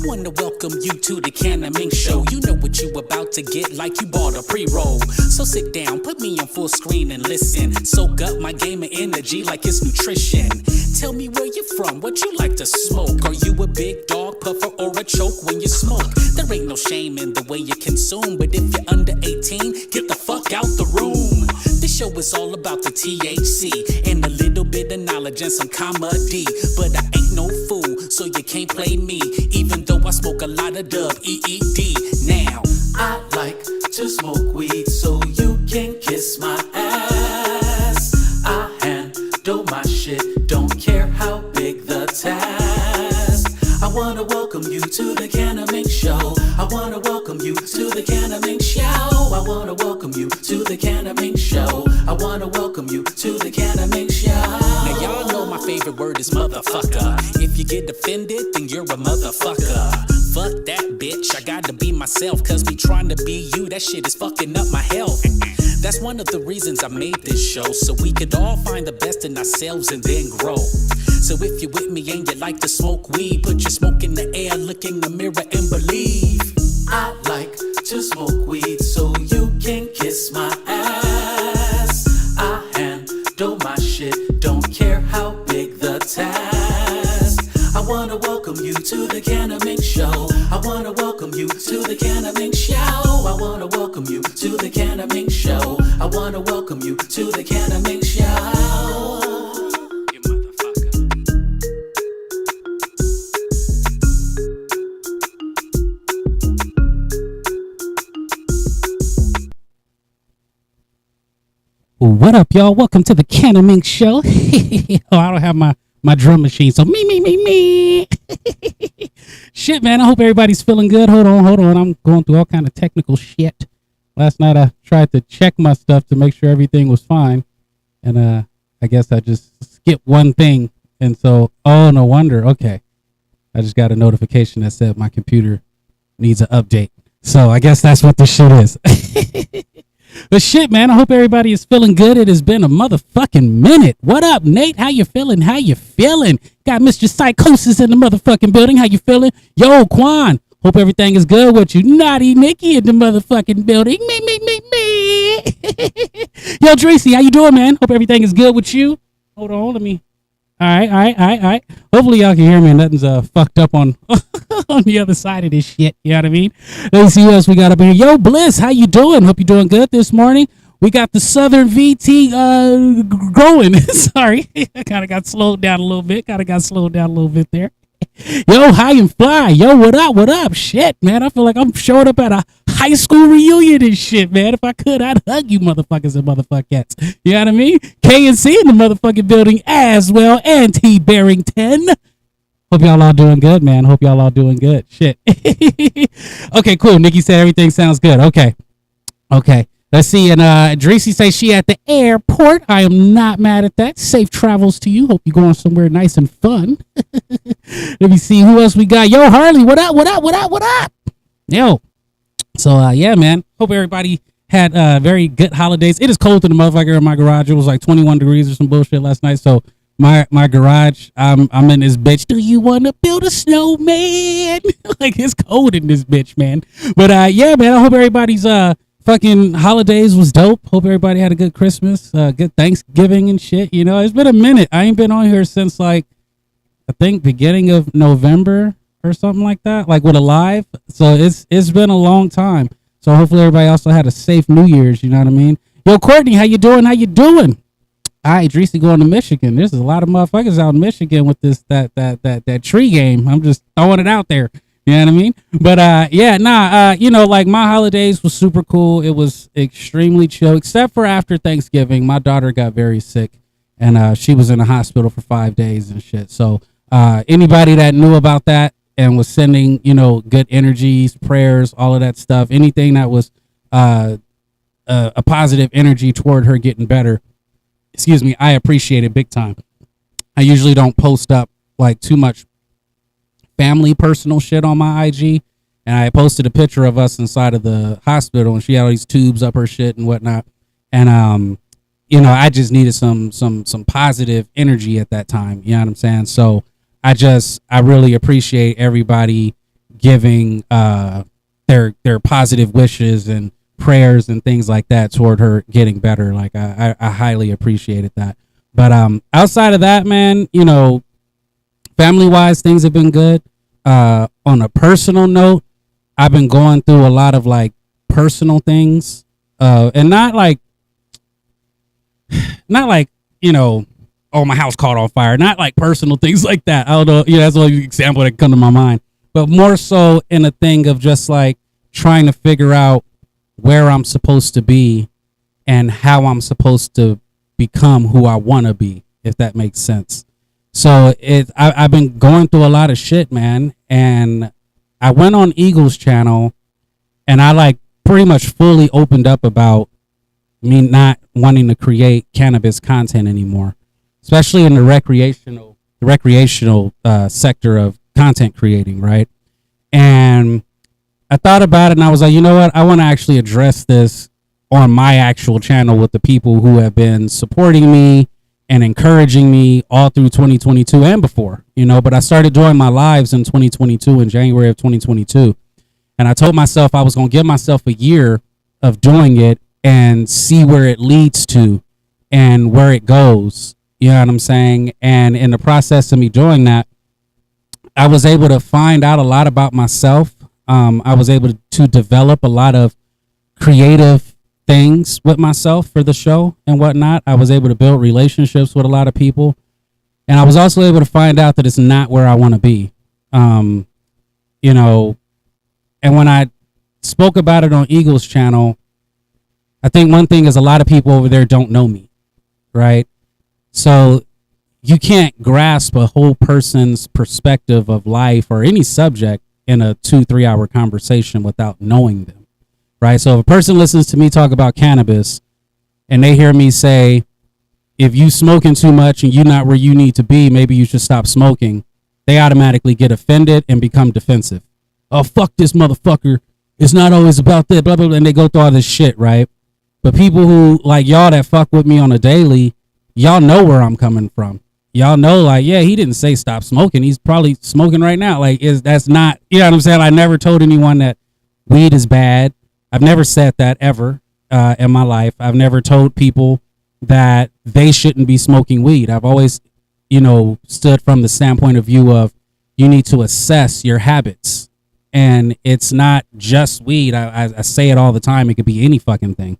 wanna welcome you to the cannabis show. You know what you about to get, like you bought a pre-roll. So sit down, put me on full screen and listen. Soak up my gamer energy like it's nutrition. Tell me where you're from, what you like to smoke. Are you a big dog, puffer, or a choke when you smoke? There ain't no shame in the way you consume, but if you're under 18, get the fuck out the room. This show is all about the THC and a little bit of knowledge and some comedy. But I ain't no fool, so you can't play me, even though I smoke a lot of dub EED. Now, I like to smoke weed so you can kiss my ass. I handle my shit, don't care how big the task. I wanna welcome you to the cannabis show. I wanna welcome you to the cannabis show. I wanna welcome you to the cannabis show. I wanna welcome you to the cannabis show. Now y'all know my favorite word is motherfucker. If you get offended, then you're a motherfucker. Fuck that bitch, I gotta be myself, cause me trying to be you, that shit is fucking up my health. That's one of the reasons I made this show, so we could all find the best in ourselves and then grow. So if you're with me and you like to smoke weed, put your smoke in the air, look in the mirror and believe. I like to smoke weed so you can kiss my ass. I handle my shit, don't care how big the task. I wanna welcome you to the cannabis show. I wanna welcome you to the cannabis show. I wanna welcome you to the cannabis show. I wanna welcome you to the cannabis show. You motherfucker. What up, y'all? Welcome to the cannabis show. Oh, I don't have my drum machine, so me. Shit, man, I hope everybody's feeling good. Hold on. I'm going through all kind of technical shit. Last night I tried to check my stuff to make sure everything was fine, and I guess I just skipped one thing, and so, oh, no wonder. Okay, I just got a notification that said my computer needs an update, so I guess that's what this shit is. But shit, man, I hope everybody is feeling good. It has been a motherfucking minute. What up, Nate? How you feeling? Got Mr. Psychosis in the motherfucking building. How you feeling? Yo, Quan, hope everything is good with you. Naughty Nikki in the motherfucking building. Me. Yo, Tracy, how you doing, man? Hope everything is good with you. Hold on, let me. All right. Hopefully y'all can hear me and nothing's fucked up on on the other side of this shit. You know what I mean? Let's see what else we got up here. Yo, Bliss, how you doing? Hope you're doing good this morning. We got the Southern VT growing. Sorry, I kind of got slowed down a little bit. There. Yo, high and fly. Yo, what up? Shit, man, I feel like I'm showing up at a high school reunion and shit, man. If I could, I'd hug you motherfuckers and motherfuckers. You know what I mean? KNC in the motherfucking building as well, and T Barrington. Hope y'all all doing good, man. Hope y'all all doing good. Shit. Okay, cool. Nikki said everything sounds good. Okay. Let's see. And Dreesy says she at the airport. I am not mad at that. Safe travels to you. Hope you're going somewhere nice and fun. Let me see who else we got. Yo, Harley, what up? Yo. So, yeah, man. Hope everybody had very good holidays. It is cold in the motherfucker in my garage. It was like 21 degrees or some bullshit last night. So, my garage, I'm in this bitch. Do you want to build a snowman? Like, it's cold in this bitch, man. But, yeah, man, I hope everybody's fucking holidays was dope. Hope everybody had a good Christmas, good Thanksgiving and shit. You know, it's been a minute. I ain't been on here since, like, I think beginning of November or something like that, like with a live. So it's been a long time. So hopefully everybody also had a safe New Year's, you know what I mean? Yo, Courtney, how you doing? All right, Dreesy going to Michigan. There's a lot of motherfuckers out in Michigan with this that tree game. I'm just throwing it out there. You know what I mean? But you know, like my holidays was super cool. It was extremely chill, except for after Thanksgiving. My daughter got very sick, and she was in the hospital for 5 days and shit. So anybody that knew about that and was sending, you know, good energies, prayers, all of that stuff, anything that was a positive energy toward her getting better, I appreciate it big time. I usually don't post up like too much family personal shit on my IG, and I posted a picture of us inside of the hospital, and she had all these tubes up her shit and whatnot, and you know, I just needed some positive energy at that time, you know what I'm saying? So I really appreciate everybody giving their positive wishes and prayers and things like that toward her getting better. Like I highly appreciated that. But outside of that, man, you know, family wise, things have been good. On a personal note, I've been going through a lot of like personal things, and not like, you know, oh, my house caught on fire. Not like personal things like that. I don't know. Yeah, that's the only example that come to my mind. But more so in a thing of just like trying to figure out where I'm supposed to be and how I'm supposed to become who I want to be, if that makes sense. So I've been going through a lot of shit, man. And I went on Eagle's channel and I like pretty much fully opened up about me not wanting to create cannabis content anymore, especially in the recreational sector of content creating, right? And I thought about it and I was like, you know what? I want to actually address this on my actual channel with the people who have been supporting me and encouraging me all through 2022 and before, you know. But I started doing my lives in 2022, in January of 2022. And I told myself I was going to give myself a year of doing it and see where it leads to and where it goes. You know what I'm saying? And in the process of me doing that, I was able to find out a lot about myself. I was able to develop a lot of creative things with myself for the show and whatnot. I was able to build relationships with a lot of people. And I was also able to find out that it's not where I want to be. You know, and when I spoke about it on Eagle's channel, I think one thing is a lot of people over there don't know me, right? So you can't grasp a whole person's perspective of life or any subject in a 2-3 hour conversation without knowing them, right? So if a person listens to me talk about cannabis and they hear me say, if you smoking too much and you're not where you need to be, maybe you should stop smoking, they automatically get offended and become defensive. Oh, fuck this motherfucker. It's not always about that, blah, blah, blah. And they go through all this shit, right? But people who, like y'all that fuck with me on a daily, y'all know where I'm coming from. Y'all know, like, yeah, he didn't say stop smoking. He's probably smoking right now. Like, that's not, you know what I'm saying? I never told anyone that weed is bad. I've never said that ever in my life. I've never told people that they shouldn't be smoking weed. I've always, you know, stood from the standpoint of view of you need to assess your habits. And it's not just weed. I say it all the time. It could be any fucking thing.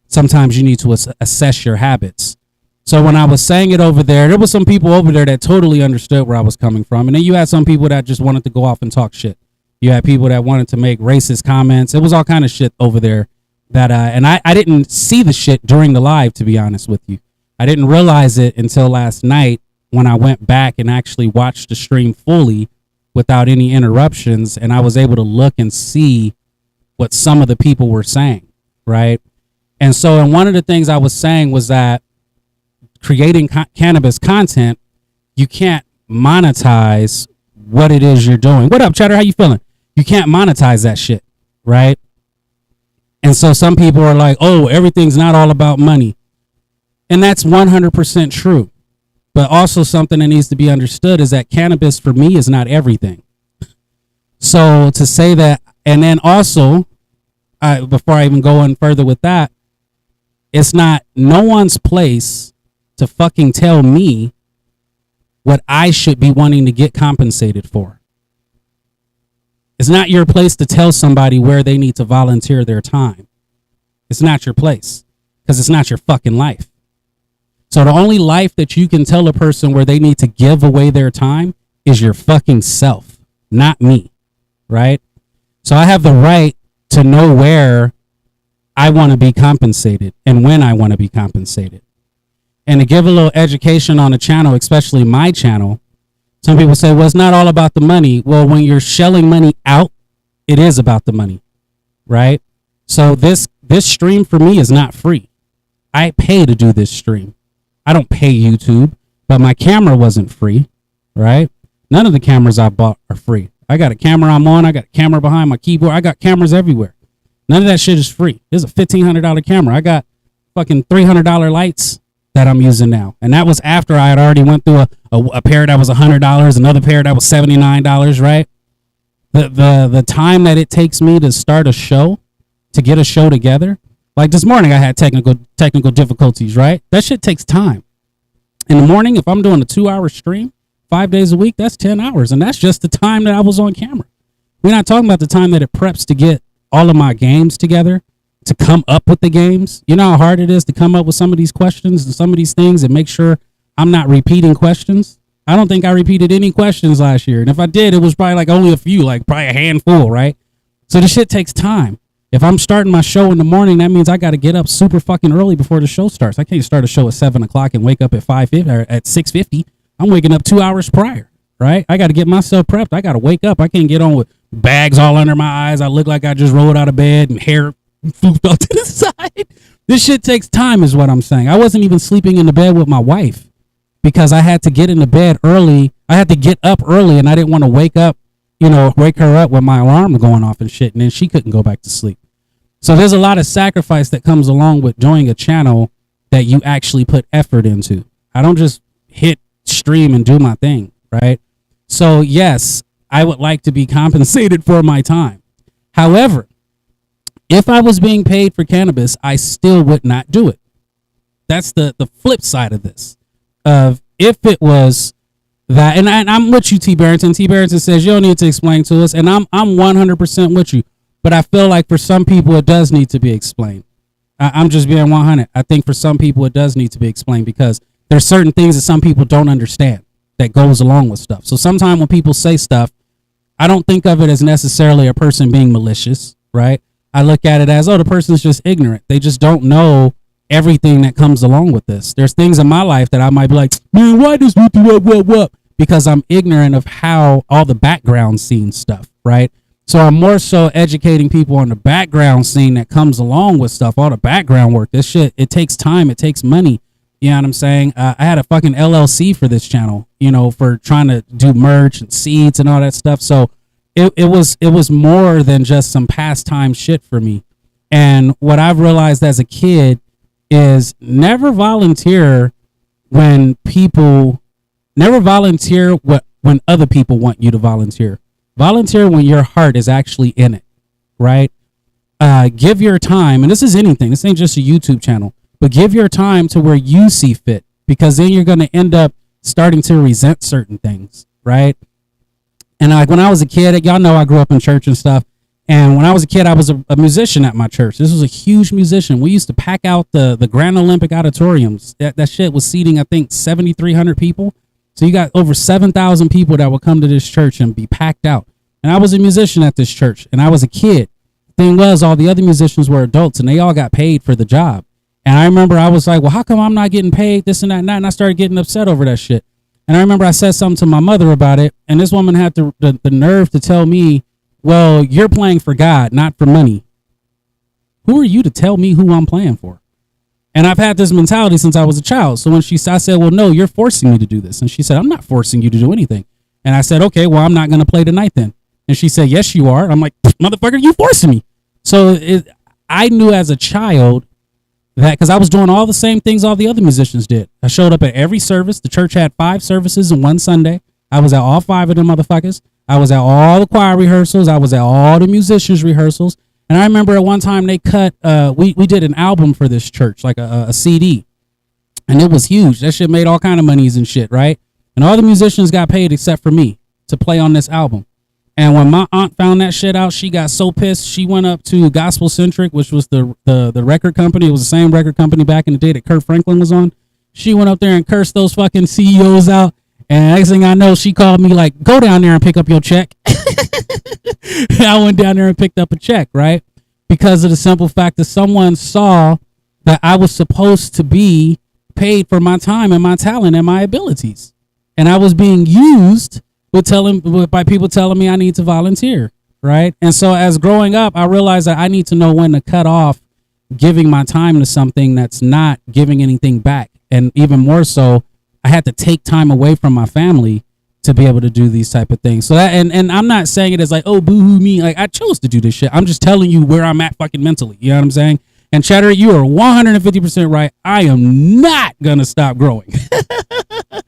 Sometimes you need to assess your habits. So when I was saying it over there was some people over there that totally understood where I was coming from. And then you had some people that just wanted to go off and talk shit. You had people that wanted to make racist comments. It was all kind of shit over there that, and I didn't see the shit during the live, to be honest with you. I didn't realize it until last night when I went back and actually watched the stream fully without any interruptions. And I was able to look and see what some of the people were saying, right? And so, and one of the things I was saying was that creating cannabis content, you can't monetize what it is you're doing. What up, Cheddar? How you feeling? You can't monetize that shit, right? And so some people are like, oh, everything's not all about money. And that's 100% true. But also something that needs to be understood is that cannabis for me is not everything. So to say that, and then also, before I even go on further with that, it's not no one's place to fucking tell me what I should be wanting to get compensated for. It's not your place to tell somebody where they need to volunteer their time. It's not your place because it's not your fucking life. So the only life that you can tell a person where they need to give away their time is your fucking self, not me, right? So I have the right to know where I want to be compensated and when I want to be compensated. And to give a little education on the channel, especially my channel, some people say, well, it's not all about the money. Well, when you're shelling money out, it is about the money, right? So this stream for me is not free. I pay to do this stream. I don't pay YouTube, but my camera wasn't free, right? None of the cameras I bought are free. I got a camera I'm on. I got a camera behind my keyboard. I got cameras everywhere. None of that shit is free. This is a $1,500 camera. I got fucking $300 lights that I'm using now. And that was after I had already went through a pair that was $100, another pair that was $79, right? the time that it takes me to start a show, to get a show together. Like this morning I had technical difficulties, right? That shit takes time. In the morning, if I'm doing a 2-hour stream 5 days a week, that's 10 hours. And that's just the time that I was on camera. We're not talking about the time that it preps to get all of my games together, to come up with the games. You know how hard it is to come up with some of these questions and some of these things and make sure I'm not repeating questions. I don't think I repeated any questions last year. And if I did, it was probably like only a few, like probably a handful, right? So the shit takes time. If I'm starting my show in the morning, that means I got to get up super fucking early before the show starts. I can't start a show at 7 o'clock and wake up at 5:50 or at 6:50. I'm waking up 2 hours prior, right? I got to get myself prepped. I got to wake up. I can't get on with bags all under my eyes. I look like I just rolled out of bed and hair floofed off to the side. This shit takes time is what I'm saying. I wasn't even sleeping in the bed with my wife because I had to get into bed early. I had to get up early and I didn't want to wake her up with my alarm going off and shit. And then she couldn't go back to sleep. So there's a lot of sacrifice that comes along with joining a channel that you actually put effort into. I don't just hit stream and do my thing, right? So yes, I would like to be compensated for my time. However, if I was being paid for cannabis, I still would not do it. That's the flip side of this. Of if it was that, and I'm with you, T. Barrington. T. Barrington says you don't need to explain to us, and I'm 100% with you. But I feel like for some people it does need to be explained. I'm just being 100. I think for some people it does need to be explained because there's certain things that some people don't understand that goes along with stuff. So sometimes when people say stuff, I don't think of it as necessarily a person being malicious, right? I look at it as, oh, the person's just ignorant. They just don't know everything that comes along with this. There's things in my life that I might be like, man, why does what? Because I'm ignorant of how all the background scene stuff, right? So I'm more so educating people on the background scene that comes along with stuff, all the background work. This shit, it takes time, it takes money. You know what I'm saying? I had a fucking LLC for this channel, for trying to do merch and seeds and all that stuff. So it was more than just some pastime shit for me. And what I've realized as a kid is never volunteer when other people want you to volunteer. Volunteer when your heart is actually in it, right? Give your time, and this is anything. This ain't just a YouTube channel, but give your time to where you see fit, because then you're going to end up starting to resent certain things, right? And like when I was a kid, y'all know I grew up in church and stuff. And when I was a kid, I was a musician at my church. This was a huge musician. We used to pack out the Grand Olympic auditoriums. That shit was seating, I think, 7,300 people. So you got over 7,000 people that would come to this church and be packed out. And I was a musician at this church, and I was a kid. Thing was, all the other musicians were adults, and they all got paid for the job. And I remember I was like, well, how come I'm not getting paid, this and that and that? And I started getting upset over that shit. And I remember I said something to my mother about it, and this woman had the nerve to tell me, well, you're playing for God, not for money. Who are you to tell me who I'm playing for? And I've had this mentality since I was a child. So when I said, well, no, you're forcing me to do this. And she said, I'm not forcing you to do anything. And I said, okay, well, I'm not going to play tonight then. And she said, yes, you are. I'm like, motherfucker, you forcing me. So I knew as a child that, because I was doing all the same things all the other musicians did. I showed up at every service. The church had 5 services in one Sunday. I was at all 5 of them motherfuckers. I was at all the choir rehearsals. I was at all the musicians' rehearsals. And I remember at one time they cut, we did an album for this church, like a CD. And it was huge. That shit made all kind of monies and shit, right? And all the musicians got paid except for me to play on this album. And when my aunt found that shit out, she got so pissed. She went up to Gospel Centric, which was the record company. It was the same record company back in the day that Kurt Franklin was on. She went up there and cursed those fucking CEOs out. And next thing I know, she called me like, go down there and pick up your check. I went down there and picked up a check, right? Because of the simple fact that someone saw that I was supposed to be paid for my time and my talent and my abilities. And I was being used by people telling me I need to volunteer, right? And so as growing up, I realized that I need to know when to cut off giving my time to something that's not giving anything back. And even more so, I had to take time away from my family to be able to do these type of things. So that, and I'm not saying it as like, oh, boo-hoo me. Like, I chose to do this shit. I'm just telling you where I'm at fucking mentally. You know what I'm saying? And Cheddar, you are 150% right. I am not going to stop growing.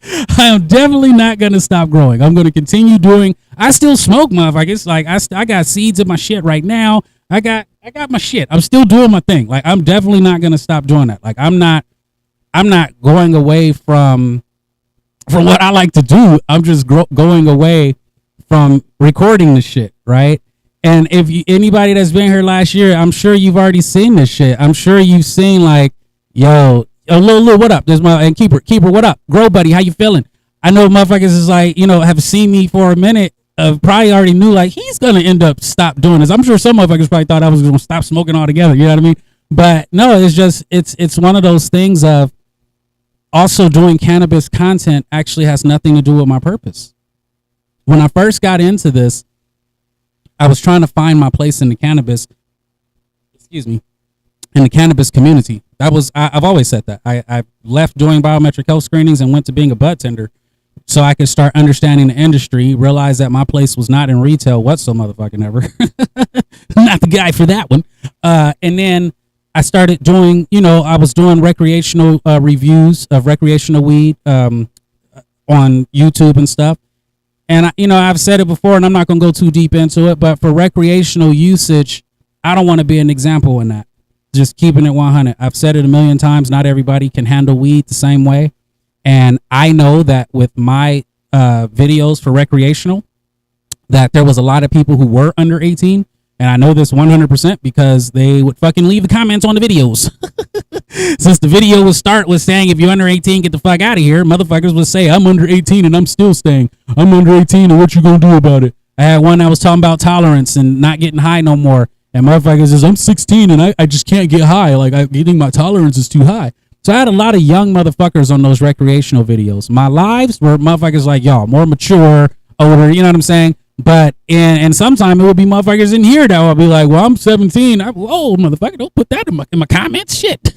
I am definitely not going to stop growing. I'm going to continue doing. I still smoke, motherfuckers. Like I got seeds in my shit right now. I got my shit. I'm still doing my thing. Like I'm definitely not going to stop doing that. Like I'm not going away from what I like to do. I'm just going away from recording the shit, right? And if anybody that's been here last year, I'm sure you've already seen this shit. I'm sure you've seen like, yo, Lil, what up? There's my and Keeper, what up? Grow buddy, how you feeling? I know motherfuckers is like, have seen me for a minute. Probably already knew like he's gonna end up stop doing this. I'm sure some motherfuckers probably thought I was gonna stop smoking altogether. You know what I mean? But no, it's just it's one of those things of also doing cannabis content actually has nothing to do with my purpose. When I first got into this, I was trying to find my place in the cannabis. In the cannabis community. I've always said that. I left doing biometric health screenings and went to being a bud tender so I could start understanding the industry, realize that my place was not in retail whatsoever, motherfucking ever. Not the guy for that one. And then I started doing, I was doing recreational reviews of recreational weed on YouTube and stuff. And, I've said it before, and I'm not going to go too deep into it, but for recreational usage, I don't want to be an example in that. Just keeping it 100. I've said it a million times. Not everybody can handle weed the same way. And I know that with my videos for recreational, that there was a lot of people who were under 18. And I know this 100% because they would fucking leave the comments on the videos. Since the video would start with saying, if you're under 18, get the fuck out of here. Motherfuckers would say, I'm under 18 and I'm still staying. I'm under 18 and what you gonna do about it? I had one that was talking about tolerance and not getting high no more. And motherfuckers says, I'm 16 and I just can't get high. Like, I think my tolerance is too high. So I had a lot of young motherfuckers on those recreational videos. My lives were motherfuckers like y'all, more mature, older, you know what I'm saying? But, and sometimes it would be motherfuckers in here that would be like, well, I'm 17. Whoa, motherfucker, don't put that in my comments. Shit.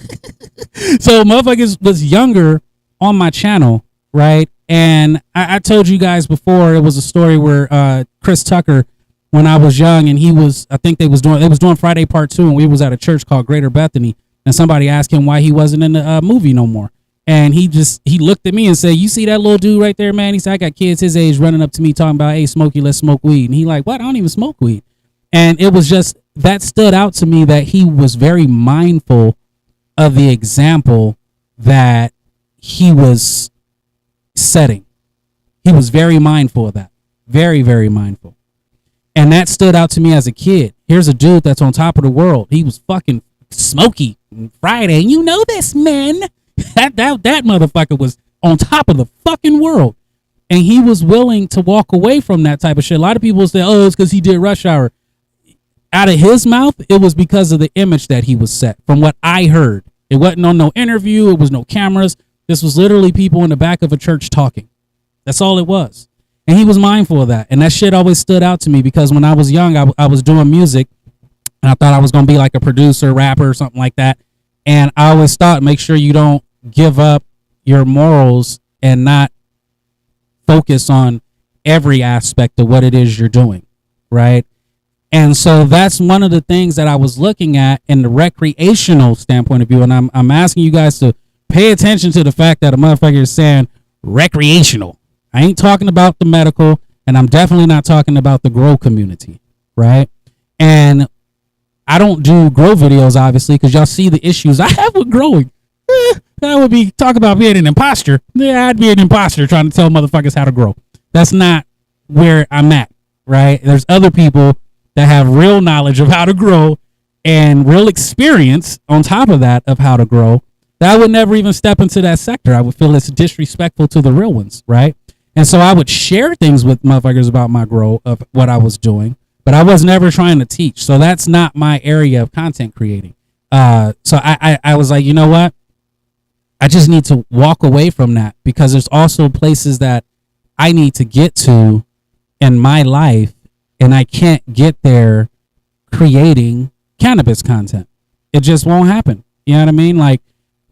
So motherfuckers was younger on my channel, right? And I told you guys before, it was a story where Chris Tucker, when I was young, and they was doing Friday Part 2, and we was at a church called Greater Bethany, and somebody asked him why he wasn't in the movie no more. And he looked at me and said, you see that little dude right there, man? He said, I got kids his age running up to me talking about, hey, Smokey, let's smoke weed. And he like, what? I don't even smoke weed. And it was just, that stood out to me that he was very mindful of the example that he was setting. He was very mindful of that. Very, very mindful. And that stood out to me as a kid. Here's a dude that's on top of the world. He was fucking Smokey Friday. You know this, man. That motherfucker was on top of the fucking world. And he was willing to walk away from that type of shit. A lot of people say, oh, it's because he did Rush Hour. Out of his mouth, it was because of the image that he was set. From what I heard, it wasn't on no interview. It was no cameras. This was literally people in the back of a church talking. That's all it was. And he was mindful of that. And that shit always stood out to me because when I was young, I was doing music and I thought I was going to be like a producer, rapper, or something like that. And I always thought, make sure you don't give up your morals and not focus on every aspect of what it is you're doing, right? And so that's one of the things that I was looking at in the recreational standpoint of view. And I'm asking you guys to pay attention to the fact that a motherfucker is saying recreational. I ain't talking about the medical, and I'm definitely not talking about the grow community, right? And I don't do grow videos, obviously, because y'all see the issues I have with growing. That would be talk about being an imposter. Yeah, I'd be an imposter trying to tell motherfuckers how to grow. That's not where I'm at, right? There's other people that have real knowledge of how to grow and real experience on top of that of how to grow. That I would never even step into that sector. I would feel it's disrespectful to the real ones, right? And so I would share things with motherfuckers about my grow of what I was doing, but I was never trying to teach. So that's not my area of content creating. So I was like, you know what? I just need to walk away from that because there's also places that I need to get to in my life, and I can't get there creating cannabis content. It just won't happen. You know what I mean? Like,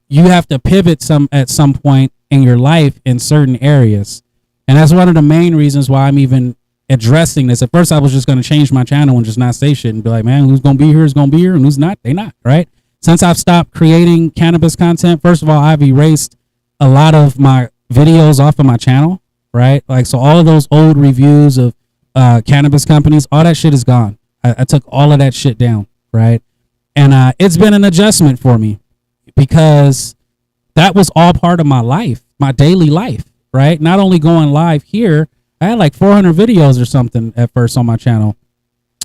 you have to pivot at some point in your life in certain areas. And that's one of the main reasons why I'm even addressing this. At first, I was just going to change my channel and just not say shit and be like, man, who's going to be here is going to be here, and who's not, they not, right? Since I've stopped creating cannabis content, first of all, I've erased a lot of my videos off of my channel, right? Like, so all of those old reviews of cannabis companies, all that shit is gone. I took all of that shit down, right? And it's been an adjustment for me because that was all part of my life, my daily life, right? Not only going live here, I had like 400 videos or something at first on my channel,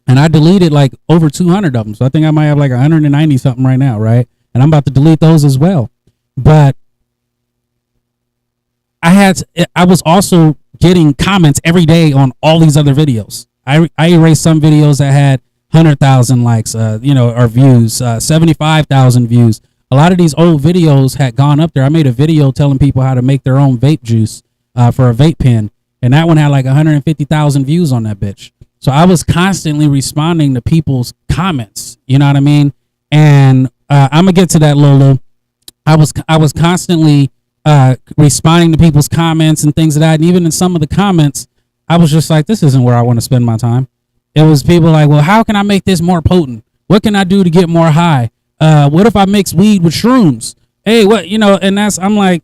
and I deleted like over 200 of them. So I think I might have like 190 something right now, right? And I'm about to delete those as well. But I was also getting comments every day on all these other videos. I erased some videos that had 100,000 likes, or views, 75,000 views. A lot of these old videos had gone up there. I made a video telling people how to make their own vape juice for a vape pen, and that one had like 150,000 views on that bitch. So I was constantly responding to people's comments. You know what I mean? And I'm gonna get to that, Lolo. I was constantly responding to people's comments and things of that. And even in some of the comments, I was just like, this isn't where I want to spend my time. It was people like, well, how can I make this more potent? What can I do to get more high? What if I mix weed with shrooms? Hey, what, and I'm like,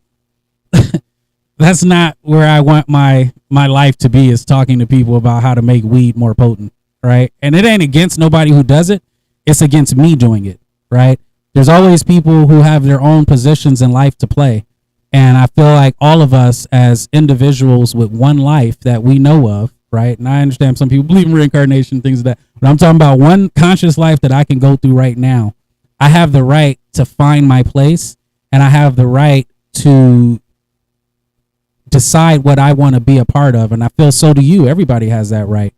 that's not where I want my life to be, is talking to people about how to make weed more potent. Right. And it ain't against nobody who does it. It's against me doing it. Right. There's always people who have their own positions in life to play. And I feel like all of us as individuals with one life that we know of, right? And I understand some people believe in reincarnation, things like that. But I'm talking about one conscious life that I can go through right now. I have the right to find my place, and I have the right to decide what I want to be a part of. And I feel so do you. Everybody has that right.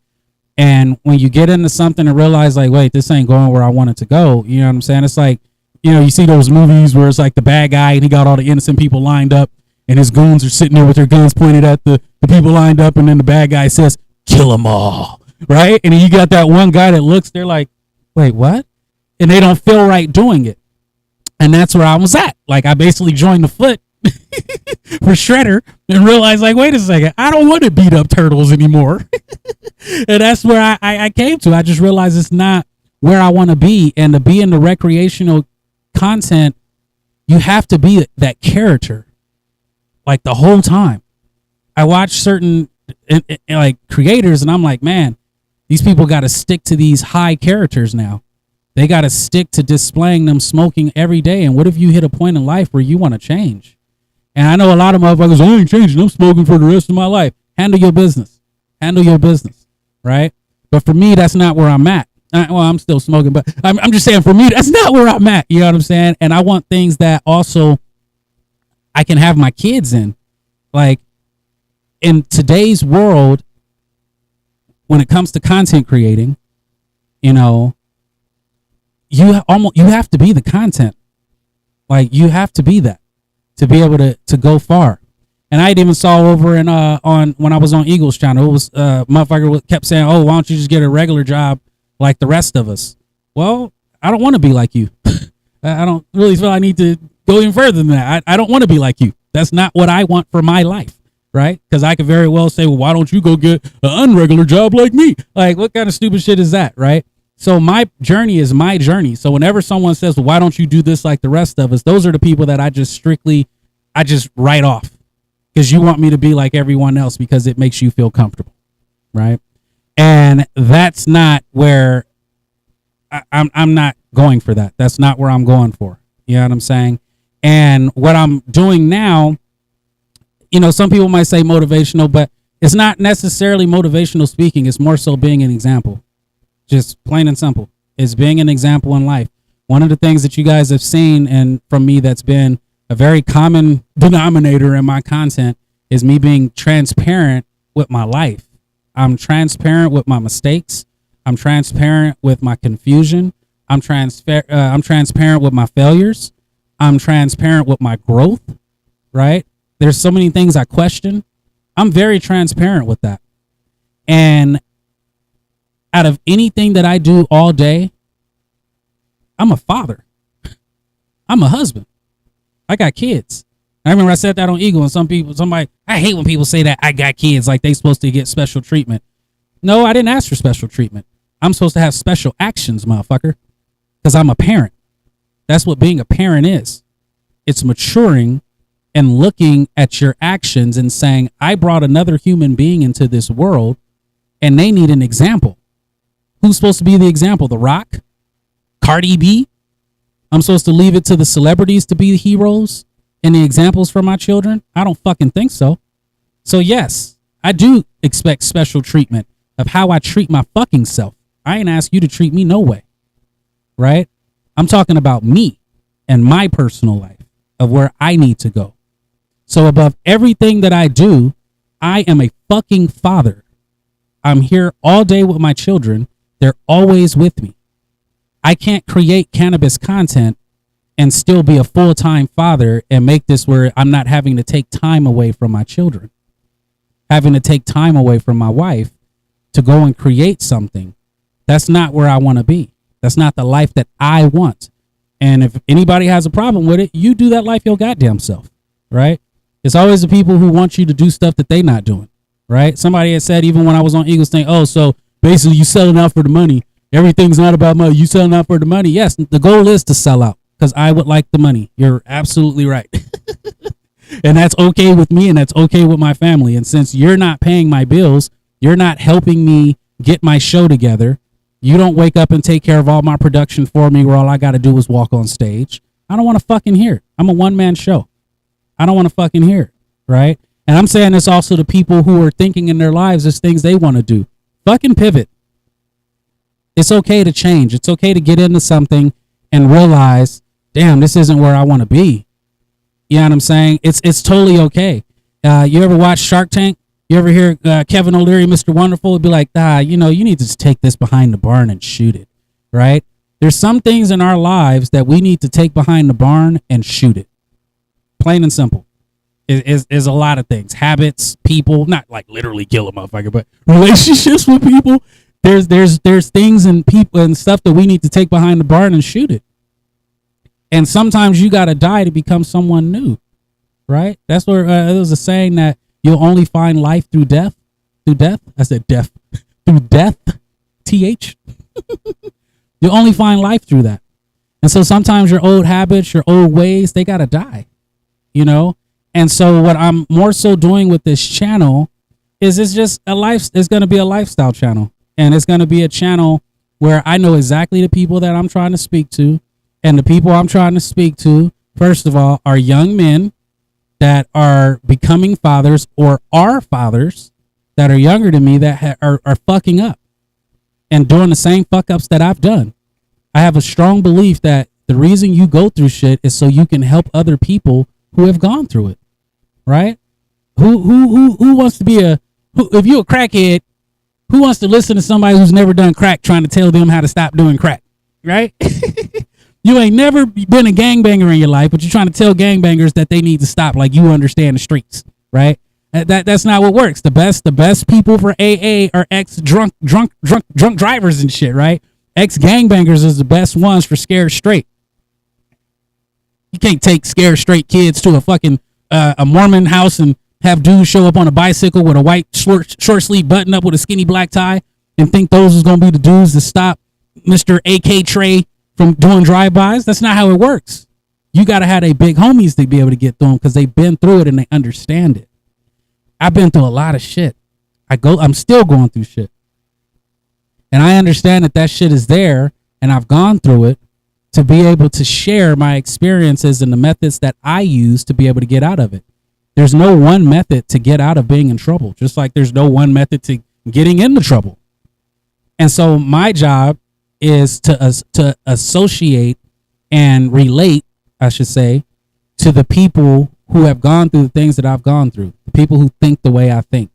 And when you get into something and realize, like, wait, this ain't going where I want it to go, you know what I'm saying? It's like, you see those movies where it's like the bad guy and he got all the innocent people lined up and his goons are sitting there with their guns pointed at the people lined up, and then the bad guy says, kill them all, right? And then you got that one guy that looks, they're like, wait, what? And they don't feel right doing it. And that's where I was at. Like, I basically joined the foot for Shredder and realized, like, wait a second, I don't want to beat up turtles anymore. And that's where I came to. I just realized it's not where I want to be. And to be in the recreational content, you have to be that character like the whole time. I watch certain like creators and I'm like, man, these people got to stick to these high characters now. They got to stick to displaying them smoking every day. And what if you hit a point in life where you want to change? And I know a lot of motherfuckers, I ain't changing, I'm smoking for the rest of my life. Handle your business, right? But for me, that's not where I'm at. Well, I'm still smoking, but I'm just saying, for me, that's not where I'm at. You know what I'm saying? And I want things that also I can have my kids in. Like, in today's world, when it comes to content creating, you have to be the content. Like, you have to be that to be able to go far. And I even saw over in on when I was on Eagle's channel, it was motherfucker kept saying, "Oh, why don't you just get a regular job like the rest of us?" Well, I don't want to be like you. I don't really feel I need to go even further than that. I don't want to be like you. That's not what I want for my life, right? Because I could very well say, well, why don't you go get an unregular job like me? Like, what kind of stupid shit is that, right? So my journey is my journey. So whenever someone says, well, why don't you do this like the rest of us? Those are the people that I just write off, because you want me to be like everyone else because it makes you feel comfortable, right? And that's not where I'm not going for that. That's not where I'm going for. You know what I'm saying? And what I'm doing now, some people might say motivational, but it's not necessarily motivational speaking. It's more so being an example. Just plain and simple. It's being an example in life. One of the things that you guys have seen and from me that's been a very common denominator in my content is me being transparent with my life. I'm transparent with my mistakes. I'm transparent with my confusion. I'm transparent with my failures. I'm transparent with my growth, right? There's so many things I question. I'm very transparent with that. And out of anything that I do all day, I'm a father. I'm a husband. I got kids. I remember I said that on Eagle, and somebody, I hate when people say that I got kids like they supposed to get special treatment. No, I didn't ask for special treatment. I'm supposed to have special actions, motherfucker, because I'm a parent. That's what being a parent is. It's maturing and looking at your actions and saying, I brought another human being into this world and they need an example. Who's supposed to be the example? The Rock? Cardi B? I'm supposed to leave it to the celebrities to be the heroes and the examples for my children? I don't fucking think so. So yes, I do expect special treatment of how I treat my fucking self. I ain't ask you to treat me no way. Right? I'm talking about me and my personal life of where I need to go. So above everything that I do, I am a fucking father. I'm here all day with my children. They're always with me. I can't create cannabis content and still be a full-time father and make this where I'm not having to take time away from my children, having to take time away from my wife to go and create something. That's not where I want to be. That's not the life that I want. And if anybody has a problem with it, you do that life your goddamn self, right? It's always the people who want you to do stuff that they not doing, right? Somebody had said, even when I was on Eagles thing, oh, so basically you selling out for the money. Everything's not about money. You selling out for the money. Yes, the goal is to sell out because I would like the money. You're absolutely right. And that's okay with me and that's okay with my family. And since you're not paying my bills, you're not helping me get my show together. You don't wake up and take care of all my production for me where all I got to do is walk on stage. I don't want to fucking hear it. I'm a one-man show. I don't want to fucking hear it, right? And I'm saying this also to people who are thinking in their lives there's things they want to do. Fucking pivot. It's okay to change. It's okay to get into something and realize, damn, this isn't where I want to be. You know what I'm saying? It's totally okay. You ever watch Shark Tank? You ever hear Kevin O'Leary, Mr. Wonderful, would be like, you need to just take this behind the barn and shoot it, right? There's some things in our lives that we need to take behind the barn and shoot it. Plain and simple. Is a lot of things. Habits, people, not like literally kill a motherfucker, but relationships with people. There's things and people and stuff that we need to take behind the barn and shoot it. And sometimes you got to die to become someone new, right? That's where there was a saying that you'll only find life through death. Through death? I said death. Through death? TH? You'll only find life through that. And so sometimes your old habits, your old ways, they got to die, you know? And so what I'm more so doing with this channel is it's just it's going to be a lifestyle channel. And it's going to be a channel where I know exactly the people that I'm trying to speak to. And the people I'm trying to speak to, first of all, are young men that are becoming fathers or are fathers that are younger than me that are fucking up and doing the same fuck ups that I've done. I have a strong belief that the reason you go through shit is so you can help other people who have gone through it, right? Who wants to be if you're a crackhead, who wants to listen to somebody who's never done crack trying to tell them how to stop doing crack, right? You ain't never been a gangbanger in your life, but you're trying to tell gangbangers that they need to stop like you understand the streets, right? That's not what works. The best people for AA are ex-drunk drivers and shit, right? Ex-gangbangers is the best ones for scared straight. You can't take scared straight kids to a fucking a Mormon house and have dudes show up on a bicycle with a white short sleeve button up with a skinny black tie and think those is going to be the dudes that stop Mr. AK Trey from doing drive-bys. That's not how it works. You got to have a big homies to be able to get through them because they've been through it and they understand it. I've been through a lot of shit. I'm still going through shit. And I understand that shit is there and I've gone through it to be able to share my experiences and the methods that I use to be able to get out of it. There's no one method to get out of being in trouble, just like there's no one method to getting into trouble. And so my job is to associate and relate, I should say, to the people who have gone through the things that I've gone through, the people who think the way I think,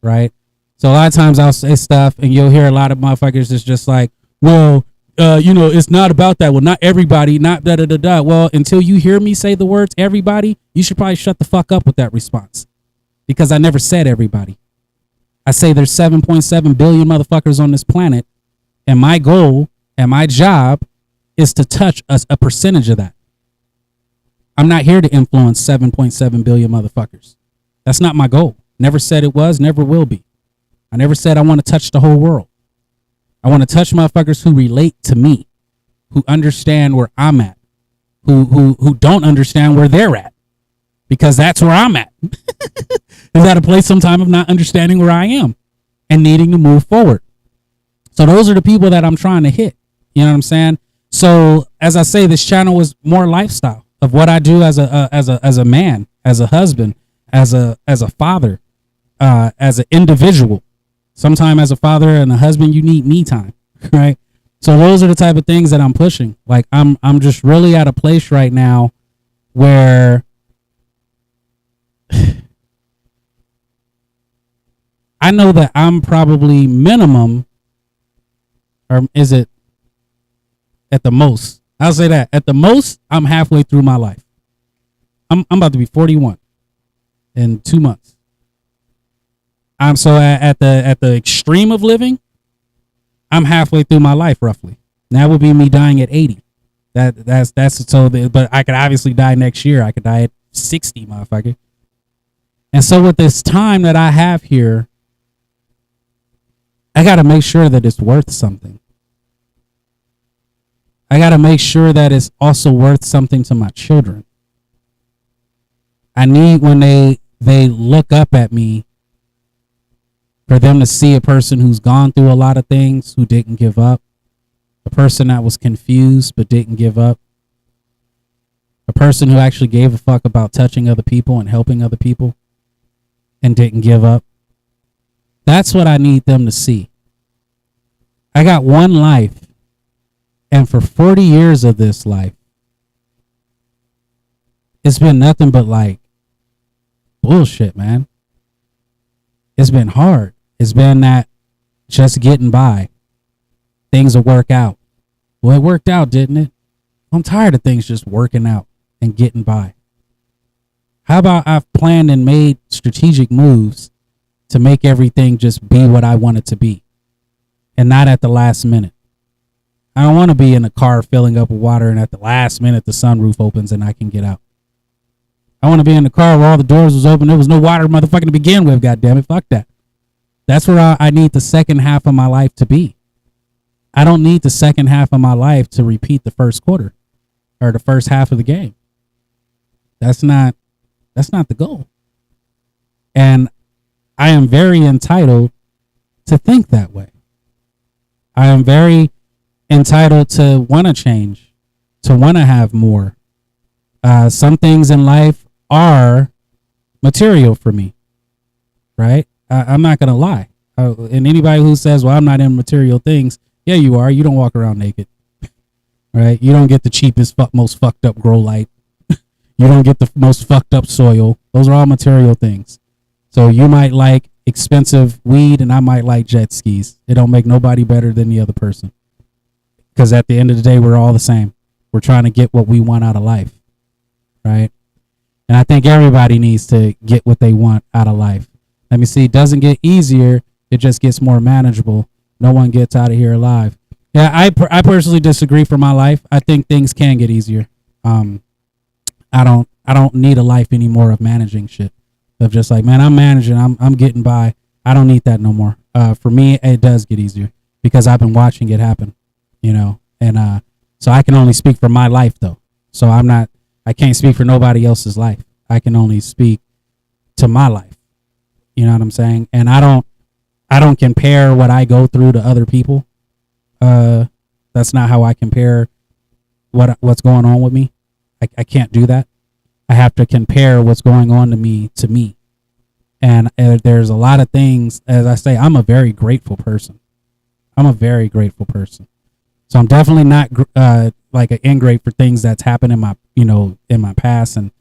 right? So a lot of times I'll say stuff and you'll hear a lot of motherfuckers that's just like, well, it's not about that. Well, not everybody, not da-da-da-da. Well, until you hear me say the words everybody, you should probably shut the fuck up with that response because I never said everybody. I say there's 7.7 billion motherfuckers on this planet, and my goal and my job is to touch a percentage of that. I'm not here to influence 7.7 billion motherfuckers. That's not my goal. Never said it was, never will be. I never said I want to touch the whole world. I want to touch motherfuckers who relate to me, who understand where I'm at, who don't understand where they're at. because that's where I'm at. Is at a place sometime of not understanding where I am and needing to move forward. So those are the people that I'm trying to hit. You know what I'm saying? So as I say, this channel was more lifestyle of what I do as a man, as a husband, as a father, as an individual. Sometime as a father and a husband, you need me time, right? So those are the type of things that I'm pushing. Like I'm just really at a place right now where I know that I'm probably minimum, or is it at the most? I'll say that at the most, I'm halfway through my life. I'm about to be 41 in 2 months. I'm so at the extreme of living, I'm halfway through my life roughly. That would be me dying at 80. That's so. But I could obviously die next year. I could die at 60, motherfucker. And so with this time that I have here, I got to make sure that it's worth something. I got to make sure that it's also worth something to my children. I need when they look up at me for them to see a person who's gone through a lot of things, who didn't give up, a person that was confused but didn't give up, a person who actually gave a fuck about touching other people and helping other people and didn't give up. That's what I need them to see. I got one life, and for 40 years of this life, it's been nothing but like bullshit, man. It's been hard. It's been that just getting by. Things will work out. Well, it worked out, didn't it? I'm tired of things just working out and getting by. How about I've planned and made strategic moves to make everything just be what I want it to be and not at the last minute. I don't want to be in a car filling up with water and at the last minute the sunroof opens and I can get out. I want to be in the car where all the doors was open. There was no water motherfucking to begin with. God damn it. Fuck that. That's where I need the second half of my life to be. I don't need the second half of my life to repeat the first quarter or the first half of the game. That's not the goal. And I am very entitled to think that way. I am very entitled to want to change, to want to have more. Some things in life are material for me, right? I'm not going to lie. And anybody who says, well, I'm not in material things, yeah, you are. You don't walk around naked, right? You don't get the cheapest, most fucked up grow light. You don't get the most fucked up soil. Those are all material things. So you might like expensive weed and I might like jet skis. It don't make nobody better than the other person. Because at the end of the day, we're all the same. We're trying to get what we want out of life, right? And I think everybody needs to get what they want out of life. Let me see. It doesn't get easier. It just gets more manageable. No one gets out of here alive. Yeah, I personally disagree for my life. I think things can get easier. I don't need a life anymore of managing shit. Of just like, man, I'm managing. I'm getting by. I don't need that no more. For me, it does get easier because I've been watching it happen, you know. And so I can only speak for my life though. So I can't speak for nobody else's life. I can only speak to my life. You know what I'm saying? And I don't compare what I go through to other people. That's not how I compare what's going on with me. I can't do that. I have to compare what's going on to me. And there's a lot of things, as I say, I'm a very grateful person. So I'm definitely not like an ingrate for things that's happened in my past and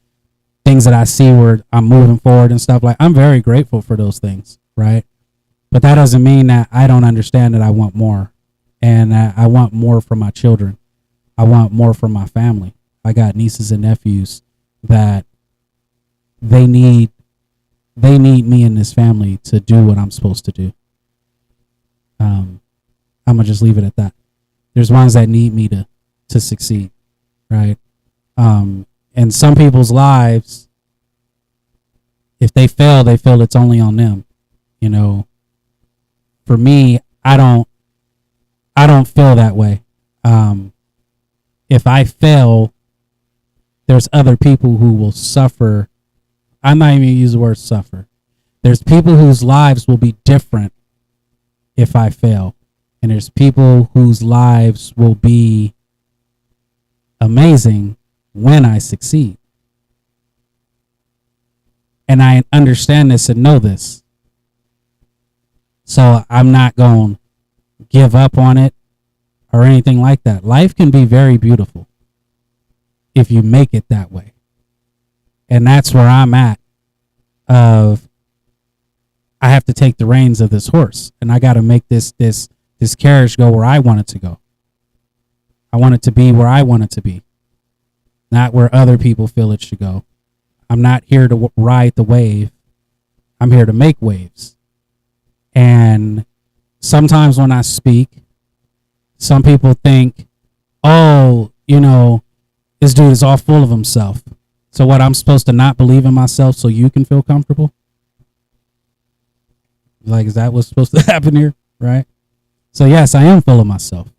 things that I see where I'm moving forward and stuff. Like, I'm very grateful for those things, right? But that doesn't mean that I don't understand that I want more. And I want more for my children. I want more for my family. I got nieces and nephews that they need me in this family to do what I'm supposed to do. I'm gonna just leave it at that. There's ones that need me to succeed, right? And some people's lives, if they fail, they feel it's only on them. You know, for me, I don't feel that way. If I fail, there's other people who will suffer I'm not even going to use the word suffer. There's people whose lives will be different if I fail. And there's people whose lives will be amazing when I succeed. And I understand this and know this. So I'm not going to give up on it or anything like that. Life can be very beautiful if you make it that way. And that's where I'm at. I have to take the reins of this horse, and I got to make this carriage go where I want it to go. I want it to be where I want it to be, not where other people feel it should go. I'm not here to ride the wave. I'm here to make waves. And sometimes when I speak, some people think, oh, this dude is all full of himself. So what, I'm supposed to not believe in myself so you can feel comfortable? Like, is that what's supposed to happen here? Right? So yes, I am full of myself.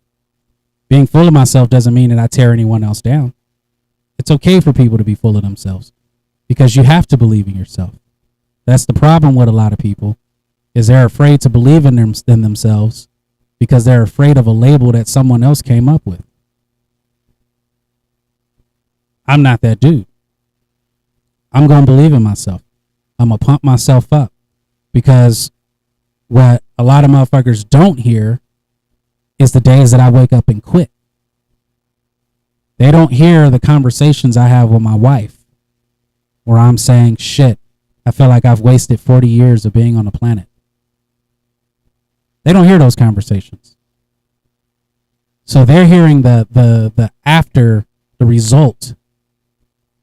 Being full of myself doesn't mean that I tear anyone else down. It's okay for people to be full of themselves because you have to believe in yourself. That's the problem with a lot of people, is they're afraid to believe in themselves because they're afraid of a label that someone else came up with. I'm not that dude. I'm going to believe in myself. I'm going to pump myself up, because what a lot of motherfuckers don't hear is the days that I wake up and quit. They don't hear the conversations I have with my wife where I'm saying, shit, I feel like I've wasted 40 years of being on the planet. They don't hear those conversations. So they're hearing the after, the result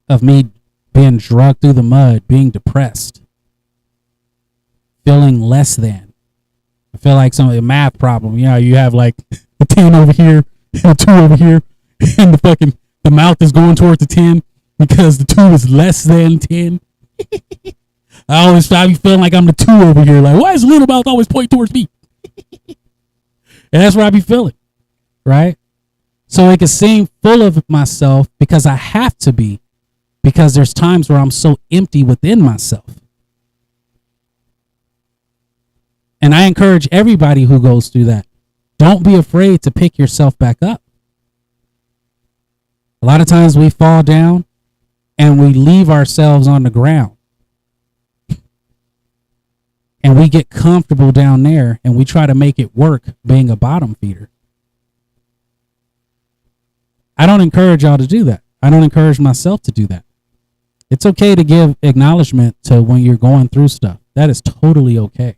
of me being dragged through the mud, being depressed, feeling less than. I feel like some of the math problem. You have like a 10 over here and a 2 over here, and the mouth is going towards the 10 because the 2 is less than 10. I be feeling like I'm the 2 over here. Like, why is little mouth always point towards me? And that's where I be feeling, right? So it can seem full of myself because I have to be, because there's times where I'm so empty within myself. And I encourage everybody who goes through that, don't be afraid to pick yourself back up. A lot of times we fall down and we leave ourselves on the ground. And we get comfortable down there and we try to make it work being a bottom feeder. I don't encourage y'all to do that. I don't encourage myself to do that. It's okay to give acknowledgement to when you're going through stuff. That is totally okay.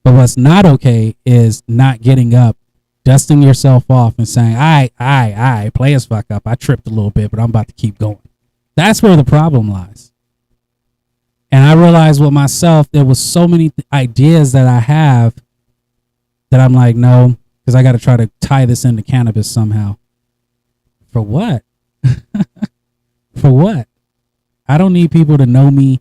But what's not okay is not getting up, dusting yourself off and saying, I play as fuck up. I tripped a little bit, but I'm about to keep going. That's where the problem lies. And I realized with myself, there was so many ideas that I have that I'm like, no, because I got to try to tie this into cannabis somehow. For what? For what? I don't need people to know me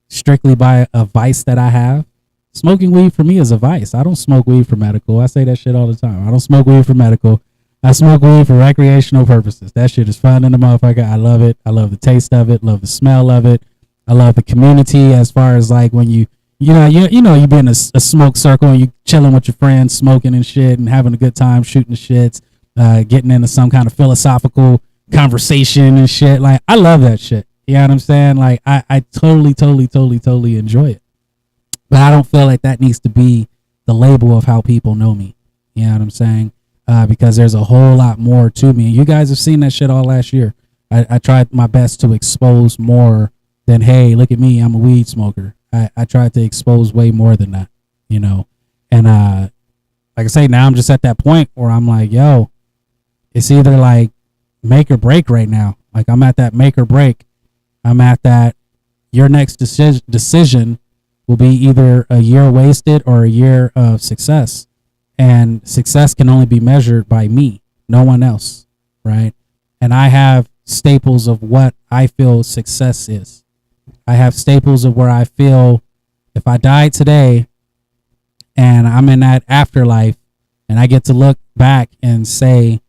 strictly by a vice that I have. Smoking weed for me is a vice. I don't smoke weed for medical. I say that shit all the time. I don't smoke weed for medical. I smoke weed for recreational purposes. That shit is fun in the motherfucker. I love it. I love the taste of it. Love the smell of it. I love the community, as far as like when you be in a smoke circle and you chilling with your friends, smoking and shit and having a good time, shooting the shits, getting into some kind of philosophical conversation and shit. Like, I love that shit. You know what I'm saying? Like, I totally enjoy it. But I don't feel like that needs to be the label of how people know me. You know what I'm saying? Because there's a whole lot more to me. And you guys have seen that shit all last year. I tried my best to expose more than, hey, look at me, I'm a weed smoker. I tried to expose way more than that, And like I say, now I'm just at that point where I'm like, yo, it's either like make or break right now. Like, I'm at that make or break. I'm at that, your next decision will be either a year wasted or a year of success. And success can only be measured by me, no one else, right? And I have staples of what I feel success is. I have staples of where I feel if I die today and I'm in that afterlife and I get to look back and say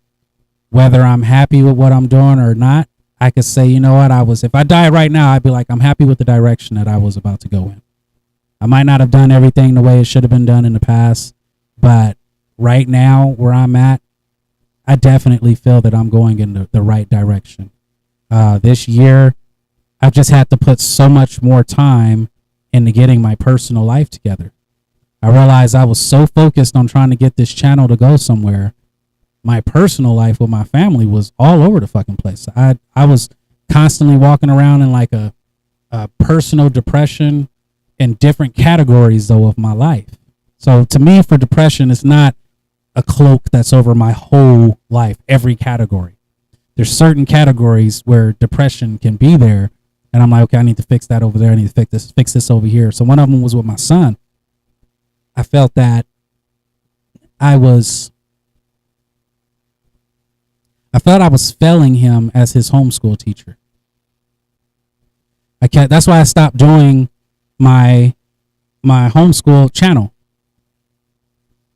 whether I'm happy with what I'm doing or not, I could say, you know what, if I die right now, I'd be like, I'm happy with the direction that I was about to go in. I might not have done everything the way it should have been done in the past, but right now where I'm at, I definitely feel that I'm going in the right direction. This year, I've just had to put so much more time into getting my personal life together. I realized I was so focused on trying to get this channel to go somewhere. My personal life with my family was all over the fucking place. I was constantly walking around in like a personal depression in different categories though of my life. So to me, for depression, it's not a cloak that's over my whole life, every category. There's certain categories where depression can be there, and I'm like, okay, I need to fix that over there. I need to fix this over here. So one of them was with my son. I felt that I was failing him as his homeschool teacher. That's why I stopped doing my homeschool channel,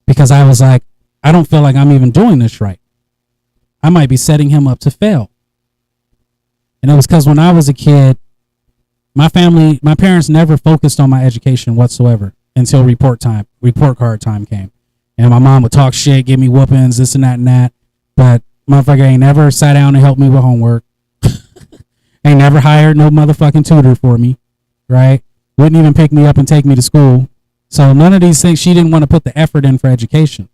because I was like, I don't feel like I'm even doing this right. I might be setting him up to fail. And it was because when I was a kid, my parents never focused on my education whatsoever until report card time came. And my mom would talk shit, give me whoopings, this and that. But motherfucker ain't never sat down and helped me with homework. Ain't never hired no motherfucking tutor for me, right? Wouldn't even pick me up and take me to school. So none of these things, she didn't want to put the effort in for education.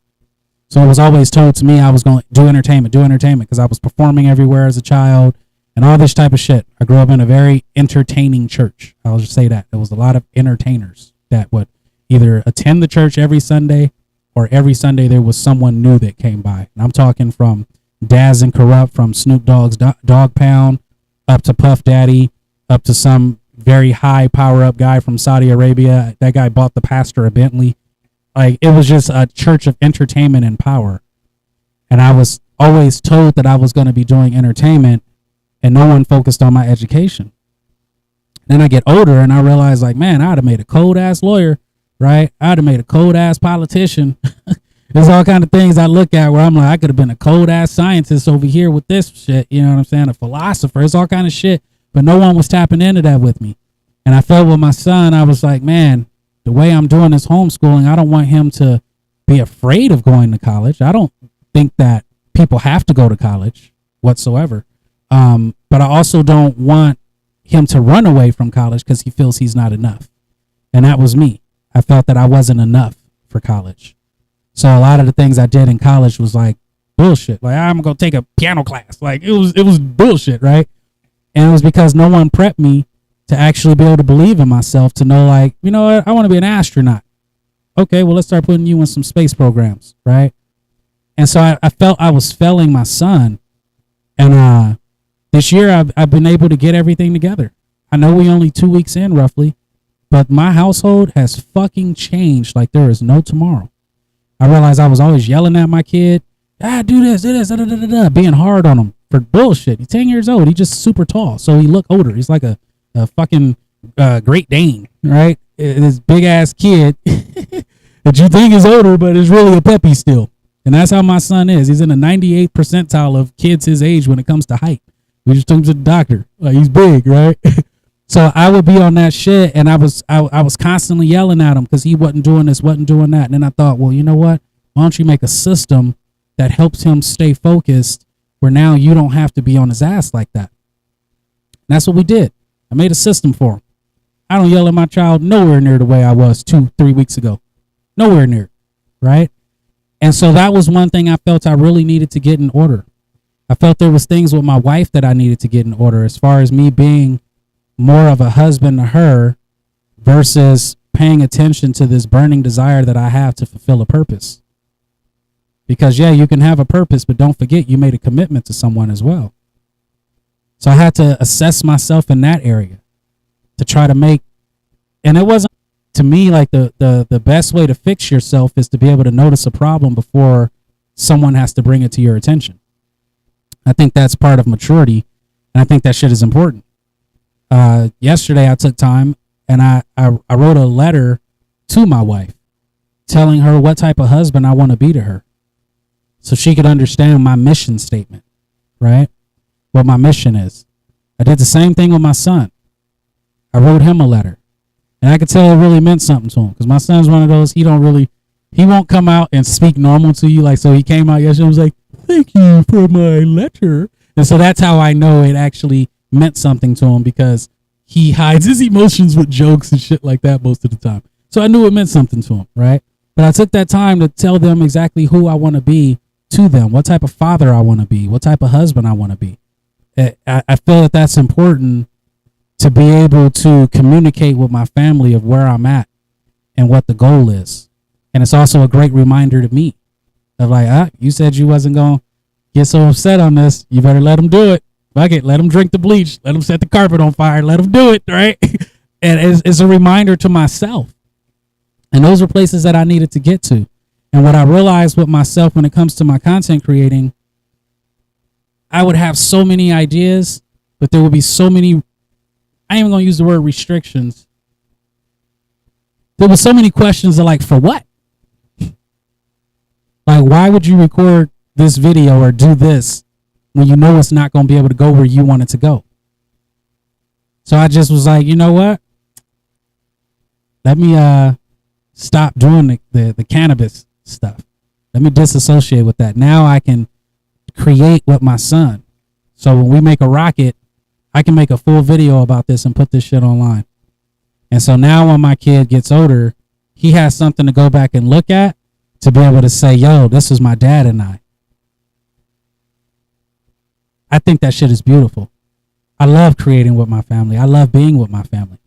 So it was always told to me I was going to do entertainment, because I was performing everywhere as a child and all this type of shit. I grew up in a very entertaining church. I'll just say that. There was a lot of entertainers that would either attend the church every Sunday, or every Sunday there was someone new that came by. And I'm talking from Daz and Corrupt, from Snoop Dogg's Dog Pound, up to Puff Daddy, up to some very high power-up guy from Saudi Arabia. That guy bought the pastor a Bentley. Like, it was just a church of entertainment and power. And I was always told that I was going to be doing entertainment, and no one focused on my education. Then I get older and I realize, like, man, I'd have made a cold-ass lawyer, right? I'd have made a cold-ass politician. There's all kind of things I look at where I'm like, I could have been a cold-ass scientist over here with this shit, you know what I'm saying? A philosopher, it's all kind of shit. But no one was tapping into that with me. And I felt with my son, I was like, man, the way I'm doing this homeschooling, I don't want him to be afraid of going to college. I don't think that people have to go to college whatsoever. But I also don't want him to run away from college because he feels he's not enough. And that was me. I felt that I wasn't enough for college. So a lot of the things I did in college was like bullshit. Like, I'm going to take a piano class. Like, it was bullshit, right? And it was because no one prepped me to actually be able to believe in myself, to know, like, you know what, I want to be an astronaut. Okay, well, let's start putting you in some space programs, right? And so I felt I was failing my son. And this year I've been able to get everything together. I know we only 2 weeks in roughly, but my household has fucking changed like there is no tomorrow. I realized I was always yelling at my kid, do this, being hard on him for bullshit. He's 10 years old. He's just super tall, so he look older. He's like a fucking Great Dane, right? This big ass kid that you think is older, but is really a puppy still. And that's how my son is. He's in the 98th percentile of kids his age when it comes to height. We just took him to the doctor. Like, he's big, right? So I would be on that shit, and I was constantly yelling at him because he wasn't doing this, wasn't doing that. And then I thought, well, you know what? Why don't you make a system that helps him stay focused, where now you don't have to be on his ass like that? And that's what we did. I made a system for him. I don't yell at my child nowhere near the way I was 2-3 weeks ago. Nowhere near, right? And so that was one thing I felt I really needed to get in order. I felt there was things with my wife that I needed to get in order, as far as me being more of a husband to her versus paying attention to this burning desire that I have to fulfill a purpose. Because, yeah, you can have a purpose, but don't forget you made a commitment to someone as well. So I had to assess myself in that area to try to make, and it wasn't, to me, like the best way to fix yourself is to be able to notice a problem before someone has to bring it to your attention. I think that's part of maturity, and I think that shit is important. Yesterday I took time and I wrote a letter to my wife telling her what type of husband I want to be to her, so she could understand my mission statement, right? What my mission is. I did the same thing with my son. I wrote him a letter. And I could tell it really meant something to him, because my son's one of those, he won't come out and speak normal to you. Like, so he came out yesterday and was like, thank you for my letter. And so that's how I know it actually meant something to him, because he hides his emotions with jokes and shit like that most of the time. So I knew it meant something to him, right? But I took that time to tell them exactly who I want to be to them, what type of father I want to be, what type of husband I want to be. I feel that that's important to be able to communicate with my family of where I'm at and what the goal is. And it's also a great reminder to me of like, you said you wasn't going to get so upset on this. You better let them do it. Fuck it. Let them drink the bleach. Let them set the carpet on fire. Let them do it, right? And it's a reminder to myself. And those were places that I needed to get to. And what I realized with myself when it comes to my content creating, I would have so many ideas, but there would be so many, I ain't even going to use the word restrictions. There were so many questions of like, for what? Like, why would you record this video or do this when you know it's not going to be able to go where you want it to go? So I just was like, you know what? Let me stop doing the cannabis stuff. Let me disassociate with that. Now I can create with my son. So when we make a rocket, I can make a full video about this and put this shit online. And so now when my kid gets older, he has something to go back and look at to be able to say, yo, this was my dad and I. I think that shit is beautiful. I love creating with my family. I love being with my family.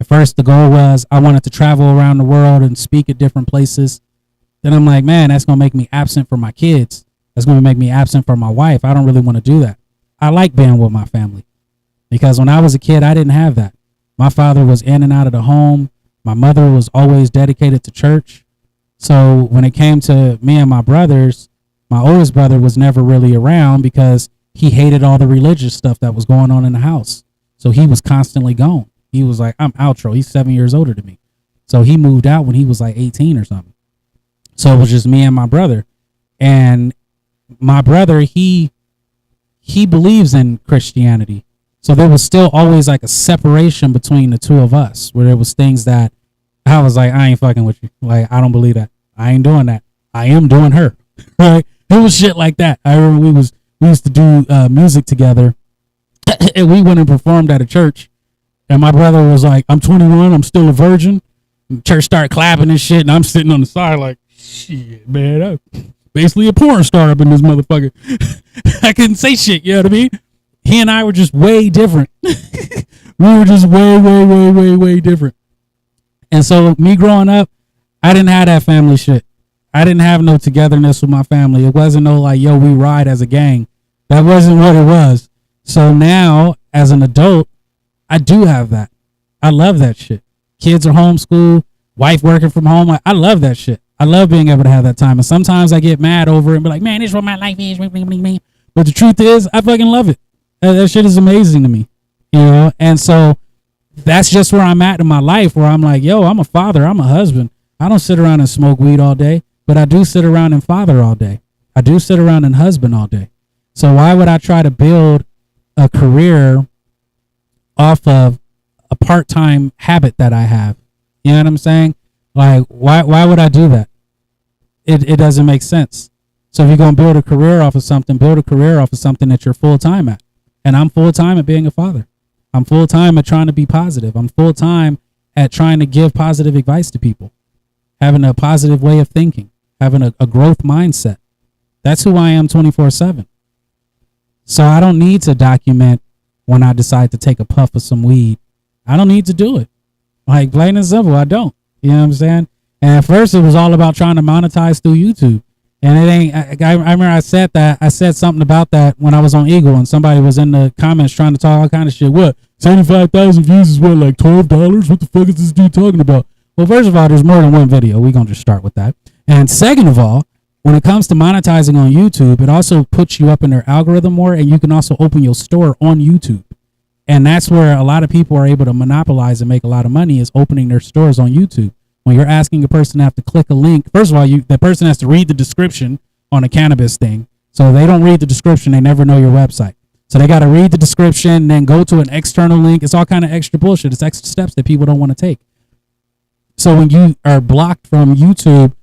At first, the goal was I wanted to travel around the world and speak at different places. Then I'm like, man, that's going to make me absent from my kids. That's going to make me absent from my wife. I don't really want to do that. I like being with my family because when I was a kid, I didn't have that. My father was in and out of the home. My mother was always dedicated to church. So when it came to me and my brothers, my oldest brother was never really around because he hated all the religious stuff that was going on in the house. So he was constantly gone. He was like, I'm outro. He's 7 years older than me. So he moved out when he was like 18 or something. So it was just me and my brother. And my brother, he believes in Christianity. So there was still always like a separation between the two of us where there was things that I was like, I ain't fucking with you. Like, I don't believe that. I ain't doing that. I am doing her. Right? It was shit like that. I remember we used to do music together and we went and performed at a church. And my brother was like, I'm 21. I'm still a virgin. And church started clapping and shit. And I'm sitting on the side like, shit, man. I'm basically a porn star up in this motherfucker. I couldn't say shit. You know what I mean? He and I were just way different. We were just way different. And so me growing up, I didn't have that family shit. I didn't have no togetherness with my family. It wasn't no like, yo, we ride as a gang. That wasn't what it was. So now as an adult, I do have that. I love that shit. Kids are homeschooled, wife working from home. I love that shit. I love being able to have that time. And sometimes I get mad over it and be like, man, this is what my life is. But the truth is, I fucking love it. That shit is amazing to me. You know? And so that's just where I'm at in my life, where I'm like, yo, I'm a father. I'm a husband. I don't sit around and smoke weed all day, but I do sit around and father all day. I do sit around and husband all day. So why would I try to build a career off of a part-time habit that I have? You know what I'm saying? Like, why would I do that? It doesn't make sense. So if you're going to build a career off of something, build a career off of something that you're full-time at. And I'm full-time at being a father. I'm full-time at trying to be positive. I'm full-time at trying to give positive advice to people, having a positive way of thinking, having a growth mindset. That's who I am 24/7. So I don't need to document when I decide to take a puff of some weed. I don't need to do it. Like, plain and simple, I don't. You know what I'm saying? And at first it was all about trying to monetize through YouTube. And it ain't, I remember I said something about that when I was on Eagle and somebody was in the comments trying to talk all kind of shit. What? 75,000 views is what, like $12? What the fuck is this dude talking about? Well, first of all, there's more than one video. We're going to just start with that. And second of all, when it comes to monetizing on YouTube, it also puts you up in their algorithm more, and you can also open your store on YouTube. And that's where a lot of people are able to monopolize and make a lot of money, is opening their stores on YouTube. When you're asking a person to have to click a link, first of all, the person has to read the description on a cannabis thing. So if they don't read the description, they never know your website. So they got to read the description, then go to an external link. It's all kind of extra bullshit. It's extra steps that people don't want to take. So when you are blocked from YouTube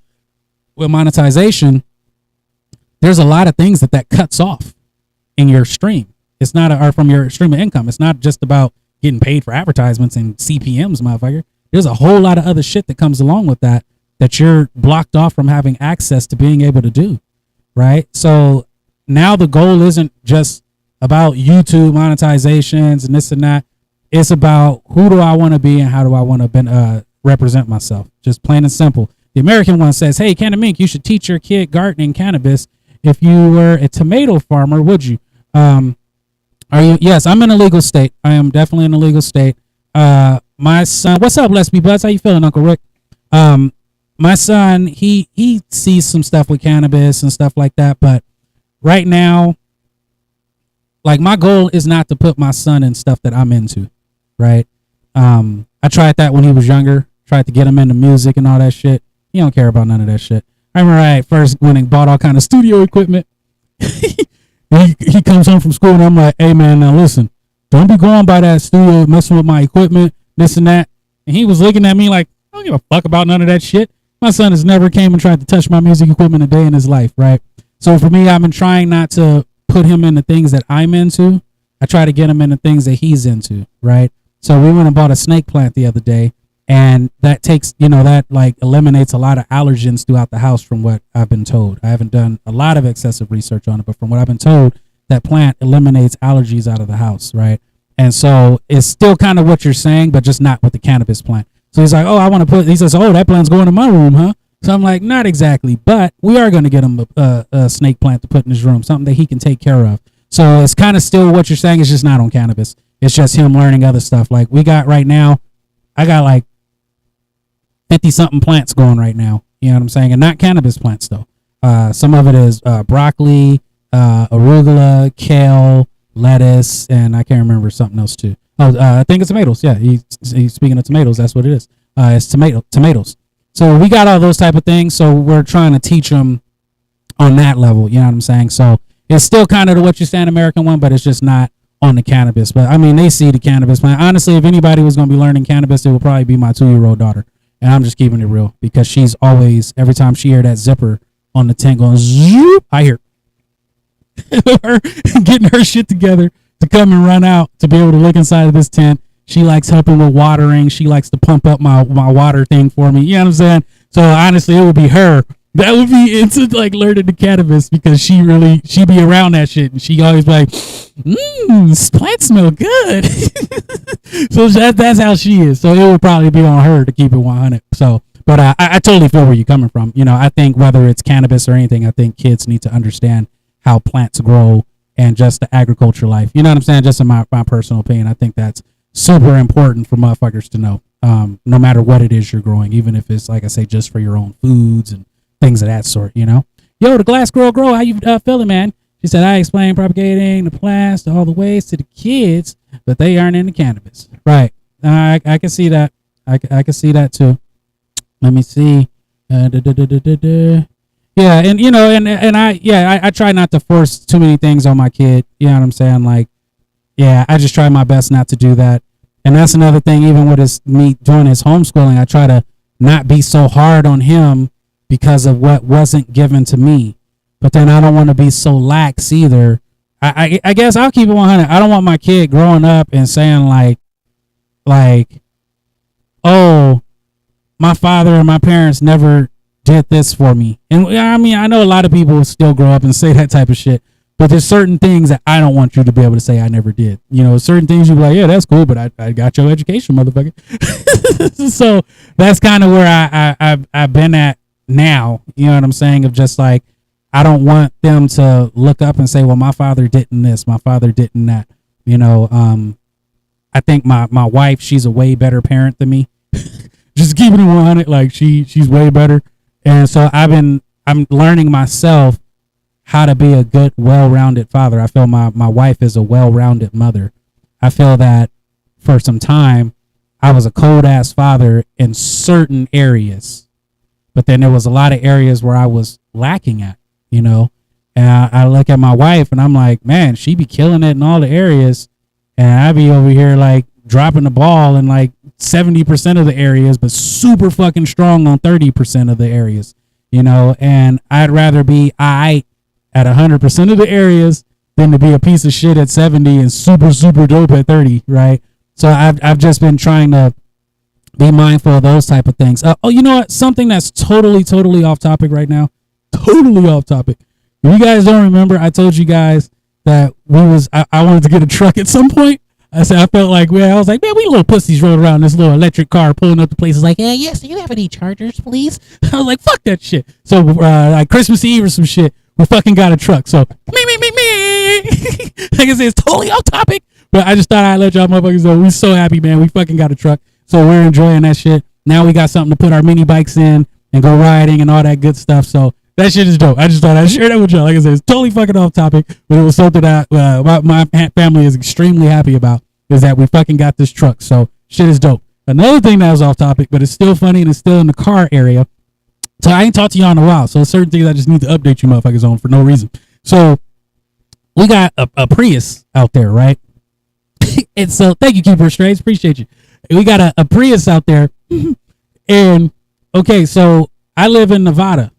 with monetization, there's a lot of things that cuts off in your stream. It's not or from your stream of income. It's not just about getting paid for advertisements and CPMs, motherfucker. There's a whole lot of other shit that comes along with that you're blocked off from having access to being able to do, right? So now the goal isn't just about YouTube monetizations and this and that. It's about who do I want to be and how do I want to represent myself. Just plain and simple. The American one says, hey, Canna Mink, you should teach your kid gardening cannabis. If you were a tomato farmer, would you? Are you? Yes, I'm in a legal state. I am definitely in a legal state. My son, what's up, Let's Be Buds? How you feeling, Uncle Rick? My son, he sees some stuff with cannabis and stuff like that, but right now, like, my goal is not to put my son in stuff that I'm into, right? I tried that when he was younger, tried to get him into music and all that shit. He don't care about none of that shit. I remember I first went and bought all kind of studio equipment. He comes home from school and I'm like, hey man, now listen, don't be going by that studio messing with my equipment, this and that. And he was looking at me like, I don't give a fuck about none of that shit. My son has never came and tried to touch my music equipment a day in his life, right? So for me, I've been trying not to put him into things that I'm into. I try to get him into things that he's into, right? So we went and bought a snake plant the other day, and that takes, that like eliminates a lot of allergens throughout the house from what I've been told. I haven't done a lot of excessive research on it, but from what I've been told, that plant eliminates allergies out of the house, right? And so it's still kind of what you're saying, but just not with the cannabis plant. So he's like, oh, he says, oh, that plant's going in my room, huh? So I'm like, not exactly, but we are going to get him a snake plant to put in his room, something that he can take care of. So it's kind of still what you're saying. It's just not on cannabis. It's just him learning other stuff. Like we got right now, I got like 50 something plants going right now. You know what I'm saying? And not cannabis plants though. Some of it is broccoli, arugula, kale, lettuce, and I can't remember something else too. Oh, I think it's tomatoes. Yeah, he's speaking of tomatoes. That's what it is. It's tomatoes. So we got all those type of things. So we're trying to teach them on that level. You know what I'm saying? So it's still kind of what you're saying, American one, but it's just not on the cannabis. But I mean, they see the cannabis plant. Honestly, if anybody was going to be learning cannabis, it would probably be my 2-year-old daughter. And I'm just keeping it real because she's always, every time she hear that zipper on the tent going zoop, I hear her getting her shit together to come and run out to be able to look inside of this tent. She likes helping with watering. She likes to pump up my water thing for me. You know what I'm saying? So honestly, it would be her that would be into like learning the cannabis because she be around that shit and she always be like, this plant smell good. So that's how she is. So it would probably be on her to keep it 100. So, but I totally feel where you're coming from. I think whether it's cannabis or anything, I think kids need to understand how plants grow and just the agriculture life. You know what I'm saying? Just in my personal opinion, I think that's super important for motherfuckers to know. No matter what it is you're growing, even if it's like I say, just for your own foods and things of that sort, Yo, the glass girl grow. How you feeling, man? She said, I explained propagating the plants to all the ways to the kids, but they aren't into cannabis. Right. I can see that. I can see that too. Let me see. Yeah, and I try not to force too many things on my kid. You know what I'm saying? Like, yeah, I just try my best not to do that. And that's another thing, even with me doing his homeschooling, I try to not be so hard on him because of what wasn't given to me. But then I don't want to be so lax either. I guess I'll keep it 100. I don't want my kid growing up and saying like, oh, my father and my parents never did this for me. And I mean, I know a lot of people still grow up and say that type of shit, but there's certain things that I don't want you to be able to say I never did. Certain things you be like, yeah, that's cool, but I got your education, motherfucker. So that's kind of where I've been at now. You know what I'm saying? Of just like, I don't want them to look up and say, well, my father didn't this, my father didn't that. I think my wife, she's a way better parent than me. Just keeping it 100, like she's way better. And so I'm learning myself how to be a good, well-rounded father. I feel my wife is a well-rounded mother. I feel that for some time, I was a cold-ass father in certain areas. But then there was a lot of areas where I was lacking at, And I look at my wife and I'm like, man, she be killing it in all the areas. And I be over here like dropping the ball in like 70% of the areas, but super fucking strong on 30% of the areas, you know. And I'd rather be at 100% of the areas than to be a piece of shit at 70 and super, super dope at 30, right? So I've just been trying to be mindful of those type of things. Oh, you know what? Something that's totally off topic right now. Totally off topic. If you guys don't remember, I told you guys that I wanted to get a truck at some point. I said I felt like, I was like, man, we little pussies rolling around this little electric car pulling up to places like, yes, do you have any chargers, please? I was like, fuck that shit. So like Christmas Eve or some shit, we fucking got a truck. So me. Like I said, it's totally off topic, but I just thought I'd let y'all motherfuckers know we so happy, man. We fucking got a truck. So we're enjoying that shit. Now we got something to put our mini bikes in and go riding and all that good stuff. So that shit is dope. I just thought I'd share that with y'all. Like I said, it's totally fucking off topic, but it was something that my family is extremely happy about, is that we fucking got this truck. So shit is dope. Another thing that was off topic, but it's still funny and it's still in the car area. So I ain't talked to y'all in a while. So certain things I just need to update you motherfuckers on for no reason. So we got a Prius out there, right? And so thank you, Keeper Strays. Appreciate you. We got a Prius out there. And okay, so I live in Nevada.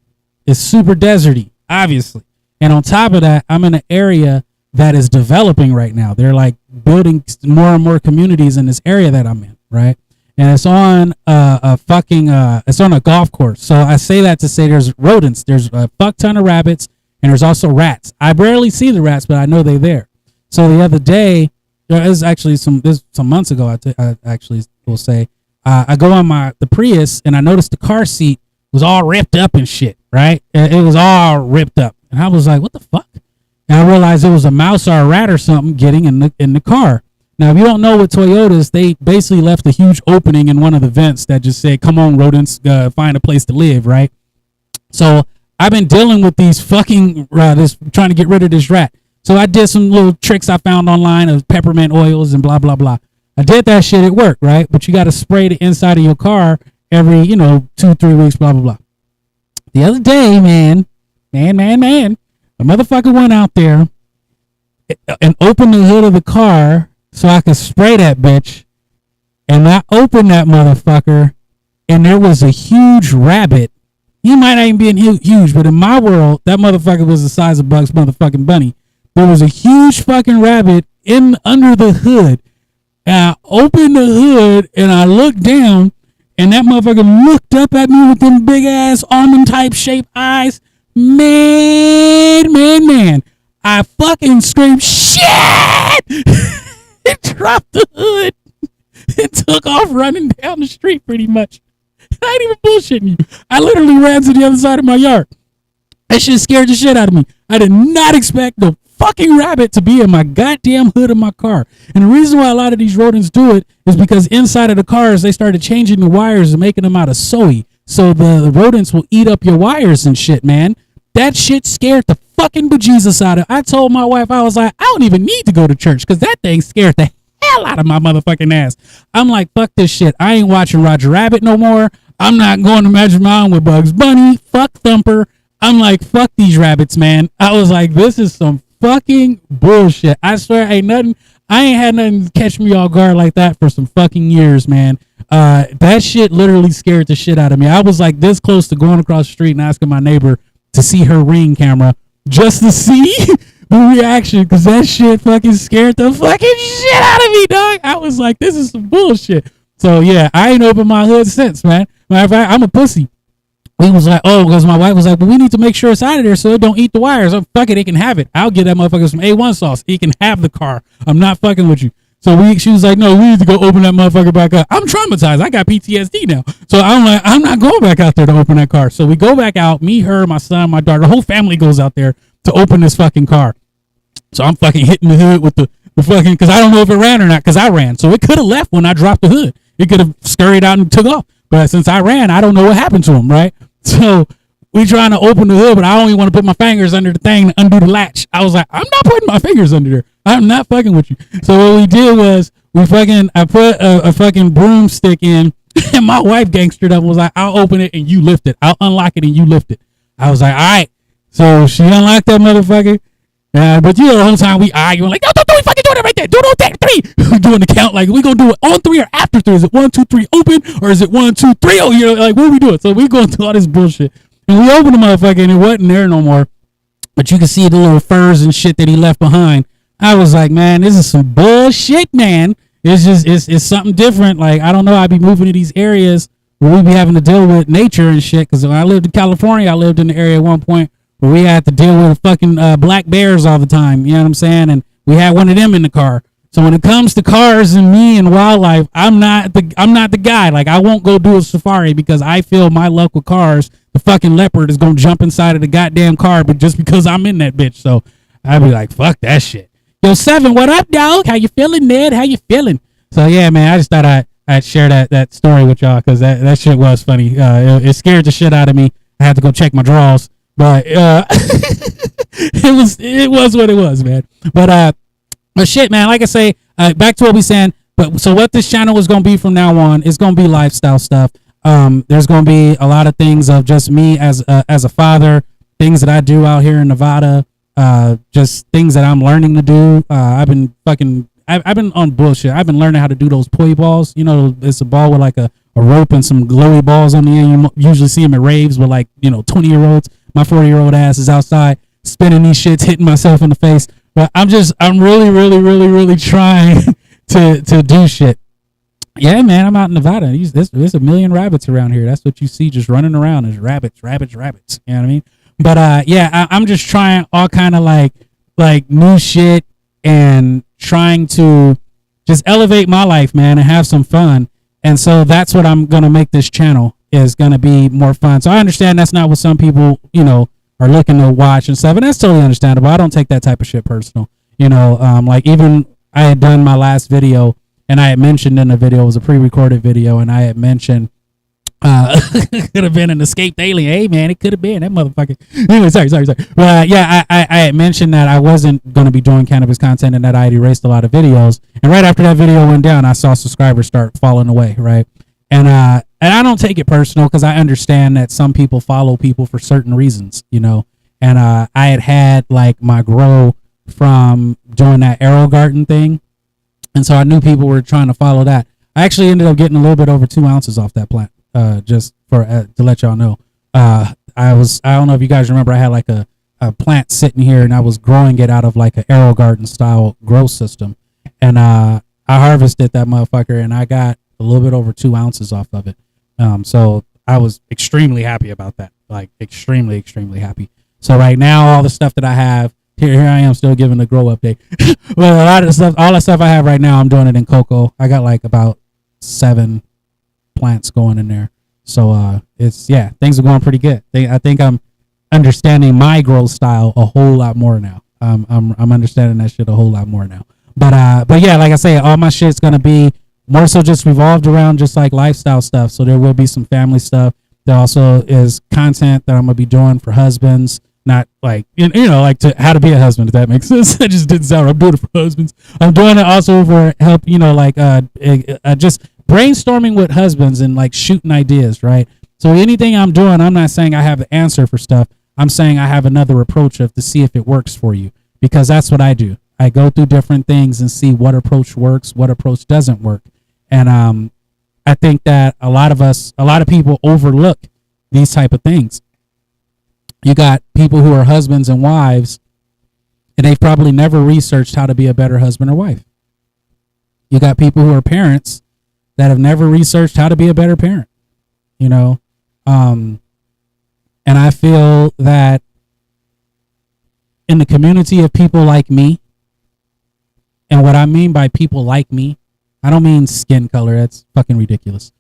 It's super deserty, obviously. And on top of that, I'm in an area that is developing right now. They're like building more and more communities in this area that I'm in, right? And it's on it's on a golf course. So I say that to say there's rodents. There's a fuck ton of rabbits, and there's also rats. I barely see the rats, but I know they're there. So the other day, there's actually some months ago, I actually will say, I go on the Prius and I noticed the car seat was all ripped up and shit, right? It was all ripped up. And I was like, what the fuck? And I realized it was a mouse or a rat or something getting in the car. Now, if you don't know what Toyotas, they basically left a huge opening in one of the vents that just said, come on, rodents, find a place to live, right? So I've been dealing with these fucking, trying to get rid of this rat. So I did some little tricks I found online of peppermint oils and blah, blah, blah. I did that shit, it worked, right? But you got to spray the inside of your car every, 2-3 weeks, blah, blah, blah. The other day, man, a motherfucker went out there and opened the hood of the car so I could spray that bitch. And I opened that motherfucker, and there was a huge rabbit. He might not even be huge, but in my world, that motherfucker was the size of Bugs motherfucking Bunny. There was a huge fucking rabbit under the hood. And I opened the hood, and I looked down, and that motherfucker looked up at me with them big ass almond type shaped eyes. Man. I fucking screamed, shit! It dropped the hood and took off running down the street pretty much. I ain't even bullshitting you. I literally ran to the other side of my yard. That shit scared the shit out of me. I did not expect the fucking rabbit to be in my goddamn hood of my car. And the reason why a lot of these rodents do it is because inside of the cars, they started changing the wires and making them out of soy. So the rodents will eat up your wires and shit, man. That shit scared the fucking bejesus out of. I told my wife, I was like, I don't even need to go to church because that thing scared the hell out of my motherfucking ass. I'm like, fuck this shit. I ain't watching Roger Rabbit no more. I'm not going to Magic Mountain with Bugs Bunny. Fuck Thumper. I'm like, fuck these rabbits, man. I was like, this is some fucking bullshit. I swear, I ain't had nothing catch me off guard like that for some fucking years, man. That shit literally scared the shit out of me. I was like this close to going across the street and asking my neighbor to see her Ring camera just to see the reaction, because that shit fucking scared the fucking shit out of me, dog. I was like, this is some bullshit. So yeah, I ain't opened my hood since, man. Matter of fact, I'm a pussy. We was like, because my wife was like, but we need to make sure it's out of there so it don't eat the wires. I'm fuck it, it can have it. I'll get that motherfucker some A1 sauce. He can have the car. I'm not fucking with you. So she was like, no, we need to go open that motherfucker back up. I'm traumatized. I got PTSD now. So I'm like, I'm not going back out there to open that car. So we go back out, me, her, my son, my daughter, the whole family goes out there to open this fucking car. So I'm fucking hitting the hood with the fucking, because I don't know if it ran or not, because I ran. So it could have left when I dropped the hood. It could have scurried out and took off. But since I ran, I don't know what happened to him, right? So we trying to open the hood, but I only want to put my fingers under the thing and undo the latch. I was like, I'm not putting my fingers under there. I'm not fucking with you. So what we did was I put a fucking broomstick in, and my wife gangstered up and was like, I'll open it and you lift it. I'll unlock it and you lift it. I was like, all right. So she unlocked that motherfucker. But you know, the whole time we arguing like, no, don't fucking do that right there. Do it on that 3. We doing the count like we gonna do it on 3 or after 3. Is it 1, 2, 3 open or is it 1, 2, 3? Oh, you know, like what are we doing? So we going through all this bullshit, and we opened the motherfucker and it wasn't there no more. But you can see the little furs and shit that he left behind. I was like, man, this is some bullshit, man. It's just it's something different. Like I don't know. I be moving to these areas where we be having to deal with nature and shit. Because when I lived in California, I lived in the area at one point where we had to deal with fucking black bears all the time. You know what I'm saying? And we had one of them in the car. So when it comes to cars and me and wildlife, I'm not the guy. Like I won't go do a safari because I feel my luck with cars. The fucking leopard is gonna jump inside of the goddamn car, but just because I'm in that bitch. So I'd be like, fuck that shit. Yo, 7, what up, dog? How you feeling, Ned? How you feeling? So yeah, man, I just thought I'd share that story with y'all because that shit was funny. It scared the shit out of me. I had to go check my drawers. But it was what it was, man. But shit, man. Like I say, back to what we saying. But so what this channel is gonna be from now on is gonna be lifestyle stuff. There's gonna be a lot of things of just me as a father, things that I do out here in Nevada, just things that I'm learning to do. I've been on bullshit. I've been learning how to do those poi balls. You know, it's a ball with like a rope and some glowy balls on the end. You usually see them at raves with like 20-year-olds. My 40-year-old ass is outside spinning these shits, hitting myself in the face. But I'm really, really, really, really trying to do shit. Yeah, man, I'm out in Nevada. There's a million rabbits around here. That's what you see just running around. There's rabbits. You know what I mean? But yeah, I'm just trying all kind of like new shit and trying to just elevate my life, man, and have some fun. And so that's what I'm gonna make this channel is gonna be more fun. So I understand that's not what some people are looking to watch and stuff, and that's totally understandable. I don't take that type of shit personal. Like even I had done my last video. And I had mentioned in the video, it was a pre-recorded video, and I had mentioned could have been an escaped alien. Hey, man, it could have been that motherfucker. Anyway, sorry. But yeah, I had mentioned that I wasn't going to be doing cannabis content and that I had erased a lot of videos. And right after that video went down, I saw subscribers start falling away, right? And I don't take it personal because I understand that some people follow people for certain reasons, And I had like my grow from doing that Arrow Garden thing. And so I knew people were trying to follow that. I actually ended up getting a little bit over 2 ounces off that plant, just for to let y'all know. I don't know if you guys remember, I had like a plant sitting here and I was growing it out of like an Arrow Garden style grow system. And I harvested that motherfucker and I got a little bit over 2 ounces off of it. So I was extremely happy about that. Like extremely, extremely happy. So right now, all the stuff that I have, here I am still giving a grow update. But a lot of the stuff, all the stuff I have right now, I'm doing it in cocoa. I got like about 7 plants going in there. So things are going pretty good. I think I'm understanding my growth style a whole lot more now. I'm understanding that shit a whole lot more now. But yeah, like I say, all my shit's gonna be more so just revolved around just like lifestyle stuff. So there will be some family stuff. There also is content that I'm gonna be doing for husbands. Not like, like to how to be a husband, if that makes sense. That just didn't sound right. I'm doing it for husbands. I'm doing it also for help, just brainstorming with husbands and like shooting ideas, right? So anything I'm doing, I'm not saying I have the answer for stuff. I'm saying I have another approach to see if it works for you, because that's what I do. I go through different things and see what approach works, what approach doesn't work. And I think that a lot of people overlook these type of things. You got people who are husbands and wives, and they've probably never researched how to be a better husband or wife. You got people who are parents that have never researched how to be a better parent, And I feel that in the community of people like me, and what I mean by people like me, I don't mean skin color. That's fucking ridiculous.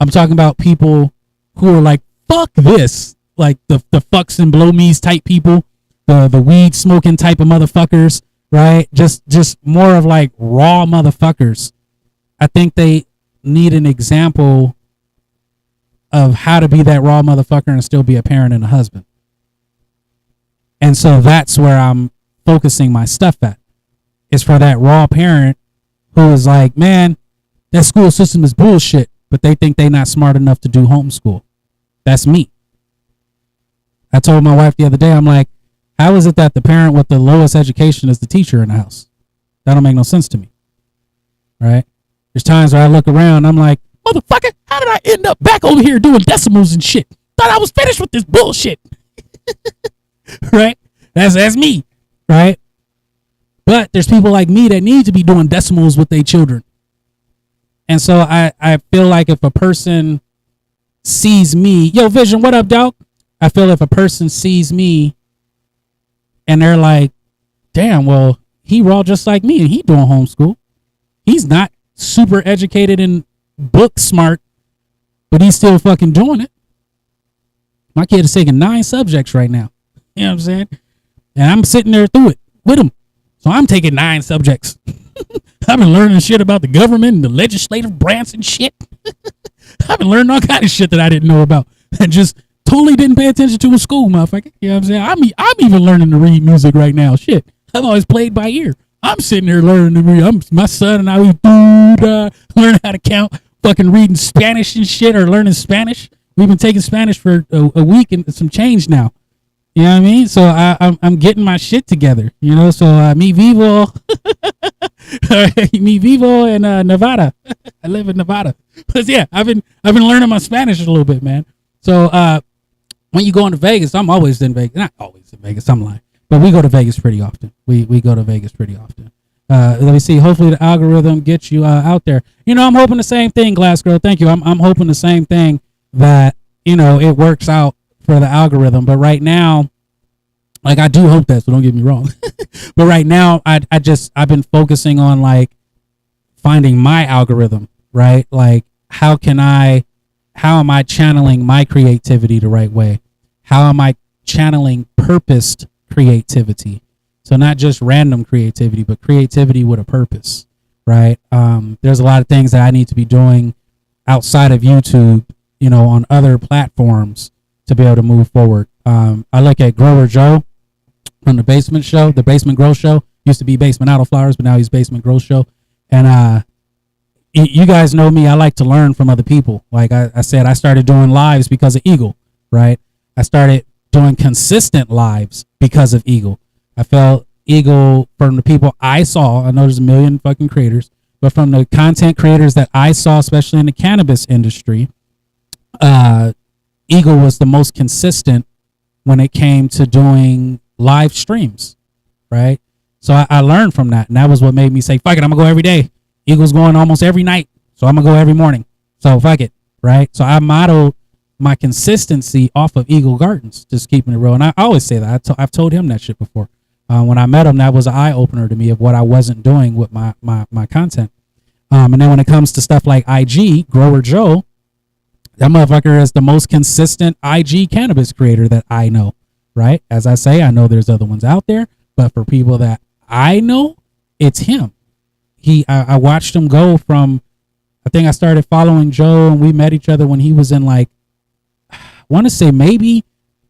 I'm talking about people who are like, fuck this. Like the fucks and blow me's type people, the weed smoking type of motherfuckers, right? Just more of like raw motherfuckers. I think they need an example of how to be that raw motherfucker and still be a parent and a husband. And so that's where I'm focusing my stuff at. Is for that raw parent who is like, man, that school system is bullshit, but they think they're not smart enough to do homeschool. That's me. I told my wife the other day, I'm like, How is it that the parent with the lowest education is the teacher in the house? That don't make no sense to me. Right? There's times where I look around, I'm like, motherfucker, how did I end up back over here doing decimals and shit? Thought I was finished with this bullshit. Right? That's me. Right? But there's people like me that need to be doing decimals with their children. And so I feel like if a person sees me, yo, Vision, what up, dog? I feel if a person sees me and they're like, damn, well, he raw just like me and he doing homeschool. He's not super educated and book smart, but he's still fucking doing it. My kid is taking 9 subjects right now. You know what I'm saying? And I'm sitting there through it with him. So I'm taking 9 subjects. I've been learning shit about the government and the legislative branch and shit. I've been learning all kind of shit that I didn't know about and just totally didn't pay attention to in school, motherfucker. You know what I'm saying? I'm even learning to read music right now. Shit. I've always played by ear. I'm sitting there learning to read. My son and I, we learn how to count, fucking reading Spanish and shit, or learning Spanish. We've been taking Spanish for a week and some change now. You know what I mean? So I'm getting my shit together, you know? So mi vivo, mi vivo in Nevada. I live in Nevada. But yeah, I've been learning my Spanish a little bit, man. So when you go into Vegas, I'm always in Vegas. Not always in Vegas, I'm lying. But we go to Vegas pretty often. We go to Vegas pretty often. Let me see. Hopefully the algorithm gets you out there. You know, I'm hoping the same thing, Glass Girl. Thank you. I'm hoping the same thing, that, you know, it works out for the algorithm. But right now, like, I do hope that, so don't get me wrong. But right now, I've been focusing on, like, finding my algorithm, right? Like, how am I channeling my creativity the right way? How am I channeling purposed creativity? So not just random creativity, but creativity with a purpose, right? There's a lot of things that I need to be doing outside of YouTube, you know, on other platforms to be able to move forward. I look at Grower Joe from the Basement Show, the Basement Grow Show. Used to be Basement Auto Flowers, but now he's Basement Grow Show. And you guys know me. I like to learn from other people. Like I said, I started doing lives because of Eagle, right? I started doing consistent lives because of Eagle. I felt Eagle, from the people I saw, I know there's a million fucking creators, but from the content creators that I saw, especially in the cannabis industry, Eagle was the most consistent when it came to doing live streams, right? So I learned from that, and that was what made me say, fuck it, I'm gonna go every day. Eagle's going almost every night, so I'm gonna go every morning. So fuck it, right? So I modeled my consistency off of Eagle Gardens, just keeping it real. And I always say that. I've told him that shit before. When I met him, that was an eye-opener to me of what I wasn't doing with my content. And then when it comes to stuff like IG, Grower Joe, that motherfucker is the most consistent IG cannabis creator that I know, right? As I say, I know there's other ones out there, but for people that I know, it's him. I watched him go from, I think I started following Joe and we met each other when he was in, like, I want to say maybe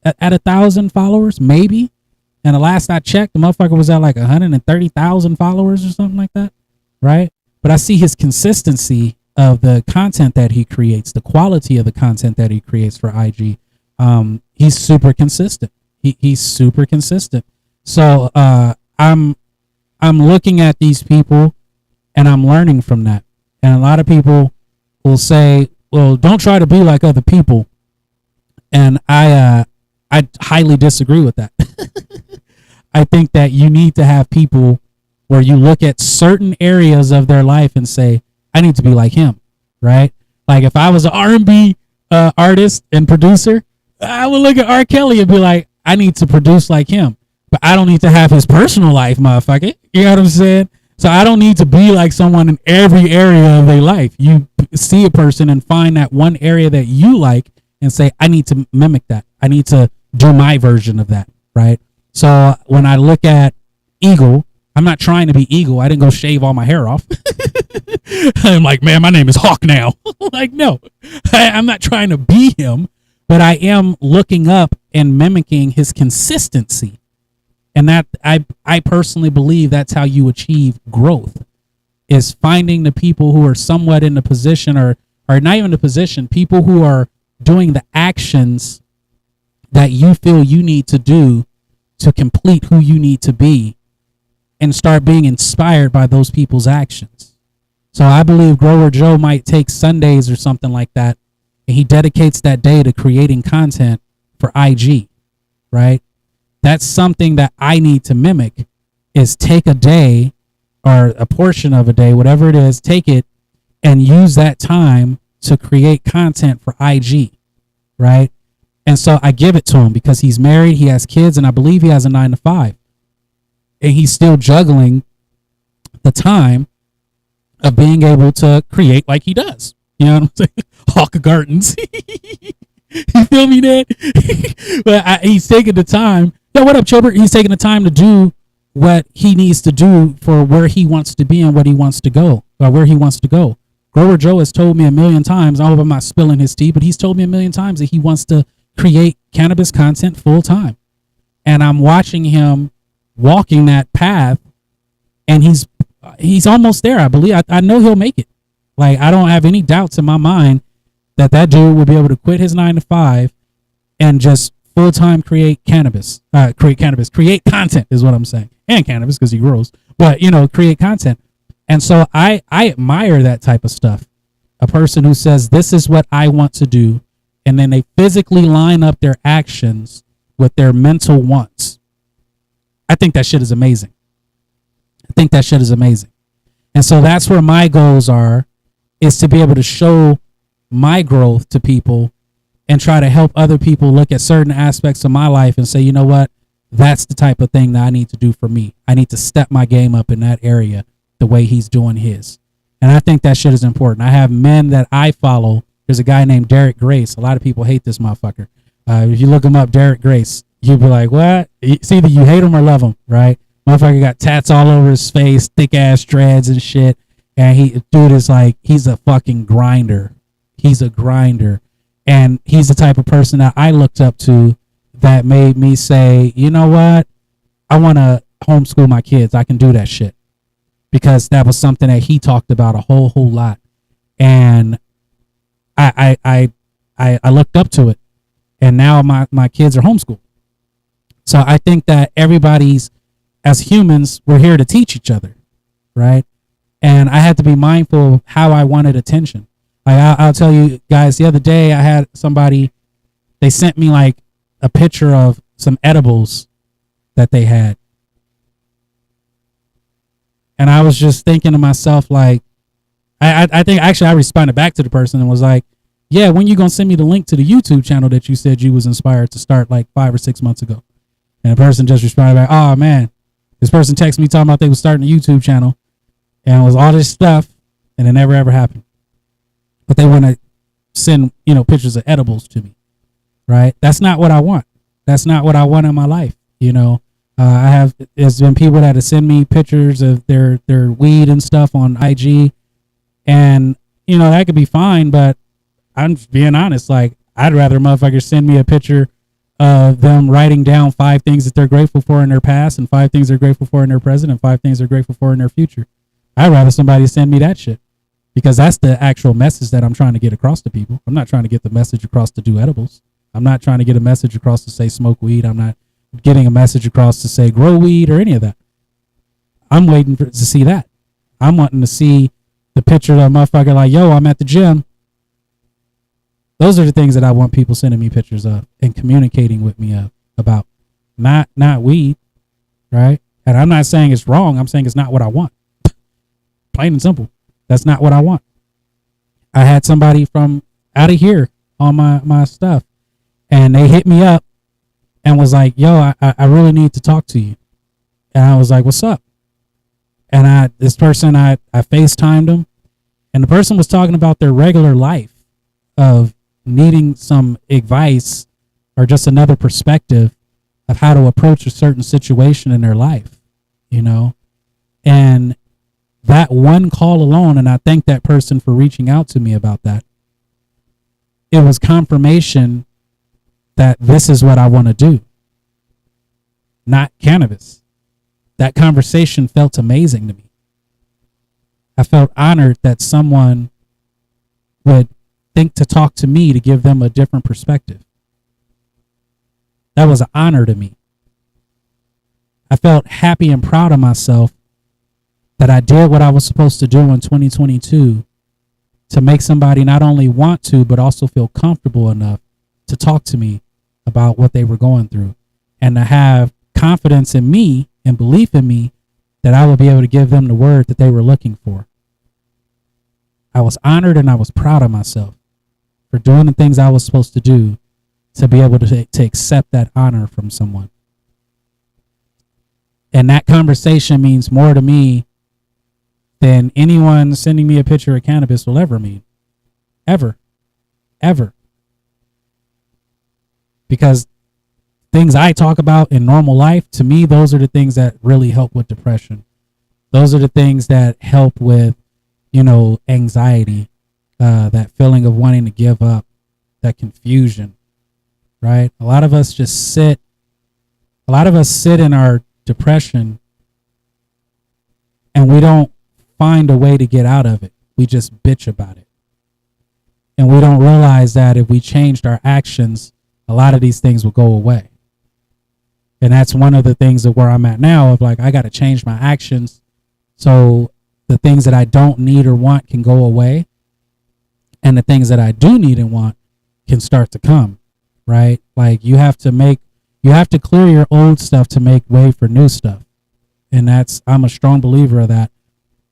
at 1,000 followers, maybe. And the last I checked, the motherfucker was at like 130,000 followers or something like that, right? But I see his consistency of the content that he creates, the quality of the content that he creates for IG. He's super consistent. He's super consistent. So I'm looking at these people and I'm learning from that. And a lot of people will say, well, don't try to be like other people. And I highly disagree with that. I think that you need to have people where you look at certain areas of their life and say, I need to be like him, right? Like if I was an R&B artist and producer, I would look at R. Kelly and be like, I need to produce like him. But I don't need to have his personal life, motherfucker. You know what I'm saying? So I don't need to be like someone in every area of their life. You see a person and find that one area that you like and say, I need to mimic that. I need to do my version of that, right? So when I look at Eagle, I'm not trying to be Eagle. I didn't go shave all my hair off. I'm like, man, my name is Hawk now. Like, no, I'm not trying to be him, but I am looking up and mimicking his consistency. And that I personally believe that's how you achieve growth, is finding the people who are somewhat in the position or not even the position, people who are doing the actions that you feel you need to do to complete who you need to be and start being inspired by those people's actions. So I believe Grower Joe might take Sundays or something like that, and he dedicates that day to creating content for IG, right? That's something that I need to mimic, is take a day or a portion of a day, whatever it is, take it and use that time to create content for IG, right? And so I give it to him because he's married, he has kids, and I believe he has a 9-to-5. And he's still juggling the time of being able to create like he does. You know what I'm saying? Hawk Gardens. You feel me, Dad? But he's taking the time. Yo, what up, Chilbert? He's taking the time to do what he needs to do for where he wants to be and what he wants to go, or where he wants to go. Grower Joe has told me a million times, I hope I'm not spilling his tea, but he's told me a million times that he wants to create cannabis content full time. And I'm watching him walking that path, and he's almost there. I believe, I know he'll make it. Like, I don't have any doubts in my mind that dude will be able to quit his 9-to-5 and just full time create content is what I'm saying. And cannabis, because he grows, but create content. And so I admire that type of stuff. A person who says, this is what I want to do, and then they physically line up their actions with their mental wants. I think that shit is amazing. And so that's where my goals are, is to be able to show my growth to people and try to help other people look at certain aspects of my life and say, you know what, that's the type of thing that I need to do for me. I need to step my game up in that area the way he's doing his. And I think that shit is important. I have men that I follow. There's a guy named Derek Grace. A lot of people hate this motherfucker. If you look him up, Derek Grace, you'll be like, what? It's either you hate him or love him, right? Motherfucker got tats all over his face, thick ass dreads and shit. And dude is like, he's a fucking grinder. He's a grinder. And he's the type of person that I looked up to that made me say, you know what? I want to homeschool my kids. I can do that shit. Because that was something that he talked about a whole lot. And I looked up to it. And now my kids are homeschooled. So I think that everybody's, as humans, we're here to teach each other, right? And I had to be mindful of how I wanted attention. Like I'll tell you guys, the other day I had somebody, they sent me like a picture of some edibles that they had. And I was just thinking to myself, like, I think actually I responded back to the person and was like, yeah, when you going to send me the link to the YouTube channel that you said you was inspired to start like 5 or 6 months ago? And the person just responded back, oh man, this person texted me talking about they was starting a YouTube channel and it was all this stuff and it never ever happened. But they want to send, pictures of edibles to me, right? That's not what I want. That's not what I want in my life. There's been people that have sent me pictures of their weed and stuff on IG, and that could be fine, but I'm just being honest. Like, I'd rather motherfuckers send me a picture of them writing down 5 things that they're grateful for in their past, and 5 they're grateful for in their present, and 5 they're grateful for in their future. I'd rather somebody send me that shit, because that's the actual message that I'm trying to get across to people. I'm not trying to get the message across to do edibles. I'm not trying to get a message across to say smoke weed. I'm not getting a message across to say grow weed or any of that. I'm waiting to see that. I'm wanting to see the picture of a motherfucker like, yo, I'm at the gym. Those are the things that I want people sending me pictures of and communicating with me about. Not weed, right? And I'm not saying it's wrong. I'm saying it's not what I want. Plain and simple. That's not what I want. I had somebody from out of here on my stuff, and they hit me up and was like, yo, I really need to talk to you. And I was like, what's up? And this person, I FaceTimed them, and the person was talking about their regular life of needing some advice or just another perspective of how to approach a certain situation in their life, and that one call alone, and I thank that person for reaching out to me about that. It was confirmation that this is what I want to do, not cannabis. That conversation felt amazing to me. I felt honored that someone would think to talk to me to give them a different perspective. That was an honor to me. I felt happy and proud of myself that I did what I was supposed to do in 2022 to make somebody not only want to, but also feel comfortable enough to talk to me about what they were going through, and to have confidence in me and belief in me that I would be able to give them the word that they were looking for. I was honored and I was proud of myself for doing the things I was supposed to do to be able to accept that honor from someone. And that conversation means more to me than anyone sending me a picture of cannabis will ever mean. Ever. Ever. Because things I talk about in normal life, to me, those are the things that really help with depression. Those are the things that help with, anxiety, that feeling of wanting to give up, that confusion, right? A lot of us sit in our depression and we don't find a way to get out of it. We just bitch about it. And we don't realize that if we changed our actions, a lot of these things will go away. And that's one of the things of where I'm at now, of like, I got to change my actions so the things that I don't need or want can go away, and the things that I do need and want can start to come, right? Like you have to clear your old stuff to make way for new stuff. And I'm a strong believer of that.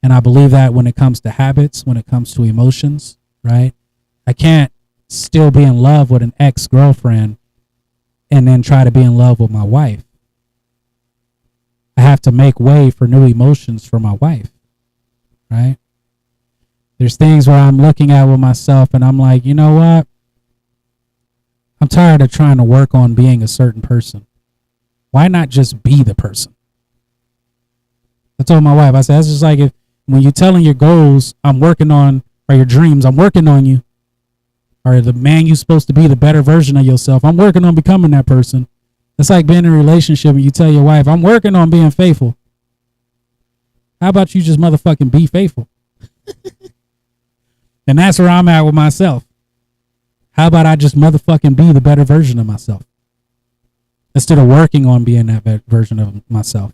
And I believe that when it comes to habits, when it comes to emotions, right? I can't still be in love with an ex-girlfriend and then try to be in love with my wife. I have to make way for new emotions for my wife, right? There's things where I'm looking at with myself and I'm like, you know what? I'm tired of trying to work on being a certain person. Why not just be the person? I told my wife, I said, it's just like when you're telling your goals, I'm working on, or your dreams, I'm working on you. Or the man you're supposed to be, the better version of yourself, I'm working on becoming that person. It's like being in a relationship and you tell your wife, I'm working on being faithful. How about you just motherfucking be faithful? And that's where I'm at with myself. How about I just motherfucking be the better version of myself? Instead of working on being that version of myself.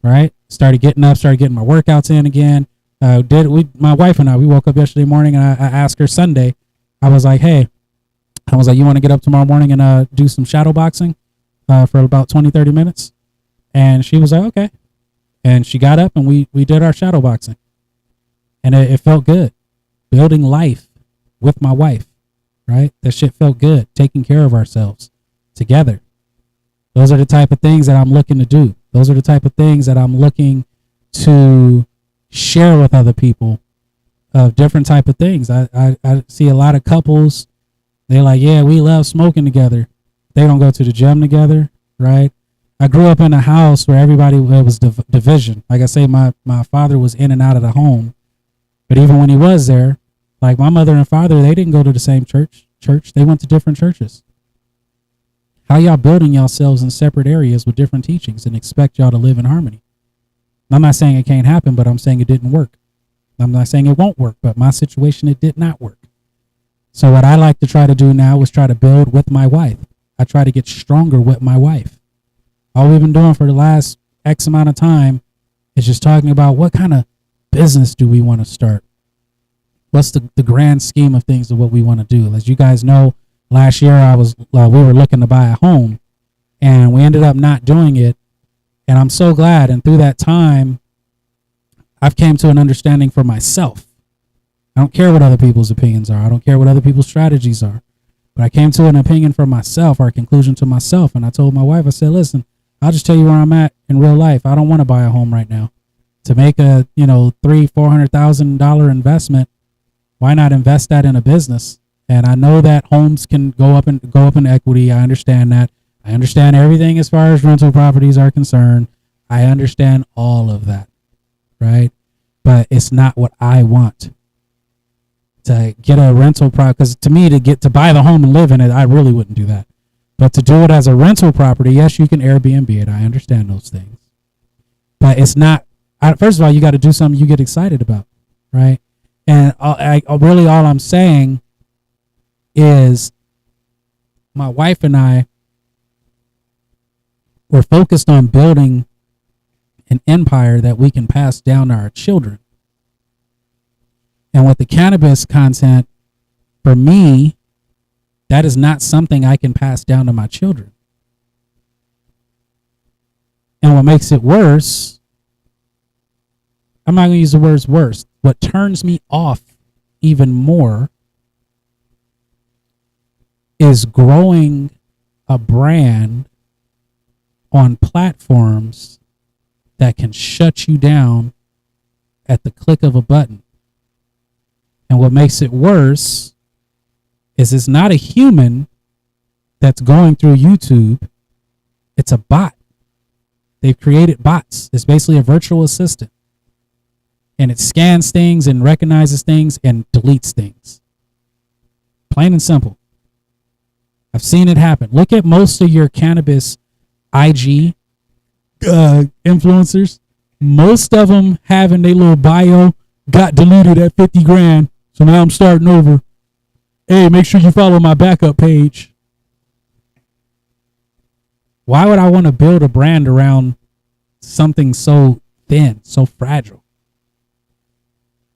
Right? Started getting up, started getting my workouts in again. My wife and I, we woke up yesterday morning and I asked her Sunday, I was like, you want to get up tomorrow morning and do some shadow boxing for about 20, 30 minutes? And she was like, okay. And she got up and we did our shadow boxing. And it felt good. Building life with my wife, right? That shit felt good. Taking care of ourselves together. Those are the type of things that I'm looking to do. Those are the type of things that I'm looking to share with other people of different type of things. I see a lot of couples, they're like, yeah, we love smoking together. They don't go to the gym together, right? I grew up in a house where everybody, it was division. Like I say, my father was in and out of the home. But even when he was there, like my mother and father, they didn't go to the same church. They went to different churches. How y'all building yourselves in separate areas with different teachings and expect y'all to live in harmony? I'm not saying it can't happen, but I'm saying it didn't work. I'm not saying it won't work, but my situation, it did not work. So what I like to try to do now is try to build with my wife. I try to get stronger with my wife. All we've been doing for the last X amount of time is just talking about what kind of business do we want to start? What's the grand scheme of things of what we want to do? As you guys know, last year we were looking to buy a home and we ended up not doing it. And I'm so glad. And through that time, I've came to an understanding for myself. I don't care what other people's opinions are. I don't care what other people's strategies are. But I came to an opinion for myself, or a conclusion to myself. And I told my wife, I said, listen, I'll just tell you where I'm at in real life. I don't want to buy a home right now. To make a, $300,000-$400,000 investment, why not invest that in a business? And I know that homes can go up in equity. I understand that. I understand everything as far as rental properties are concerned. I understand all of that, right? But it's not what I want. To get a rental property, because to me, to buy the home and live in it, I really wouldn't do that. But to do it as a rental property, yes, you can Airbnb it. I understand those things. But it's not, first of all, you got to do something you get excited about, right? And all I'm saying is my wife and I, We're focused on building an empire that we can pass down to our children. And with the cannabis content, for me, that is not something I can pass down to my children. And what makes it worse, I'm not going to use the words worse. What turns me off even more is growing a brand on platforms that can shut you down at the click of a button. And what makes it worse is it's not a human that's going through YouTube. It's a bot. They've created bots. It's basically a virtual assistant. And it scans things and recognizes things and deletes things. Plain and simple. I've seen it happen. Look at most of your cannabis IG influencers. Most of them have in their little bio, got deleted at 50 grand. So now I'm starting over. Hey, make sure you follow my backup page. Why would I want to build a brand around something so thin, so fragile?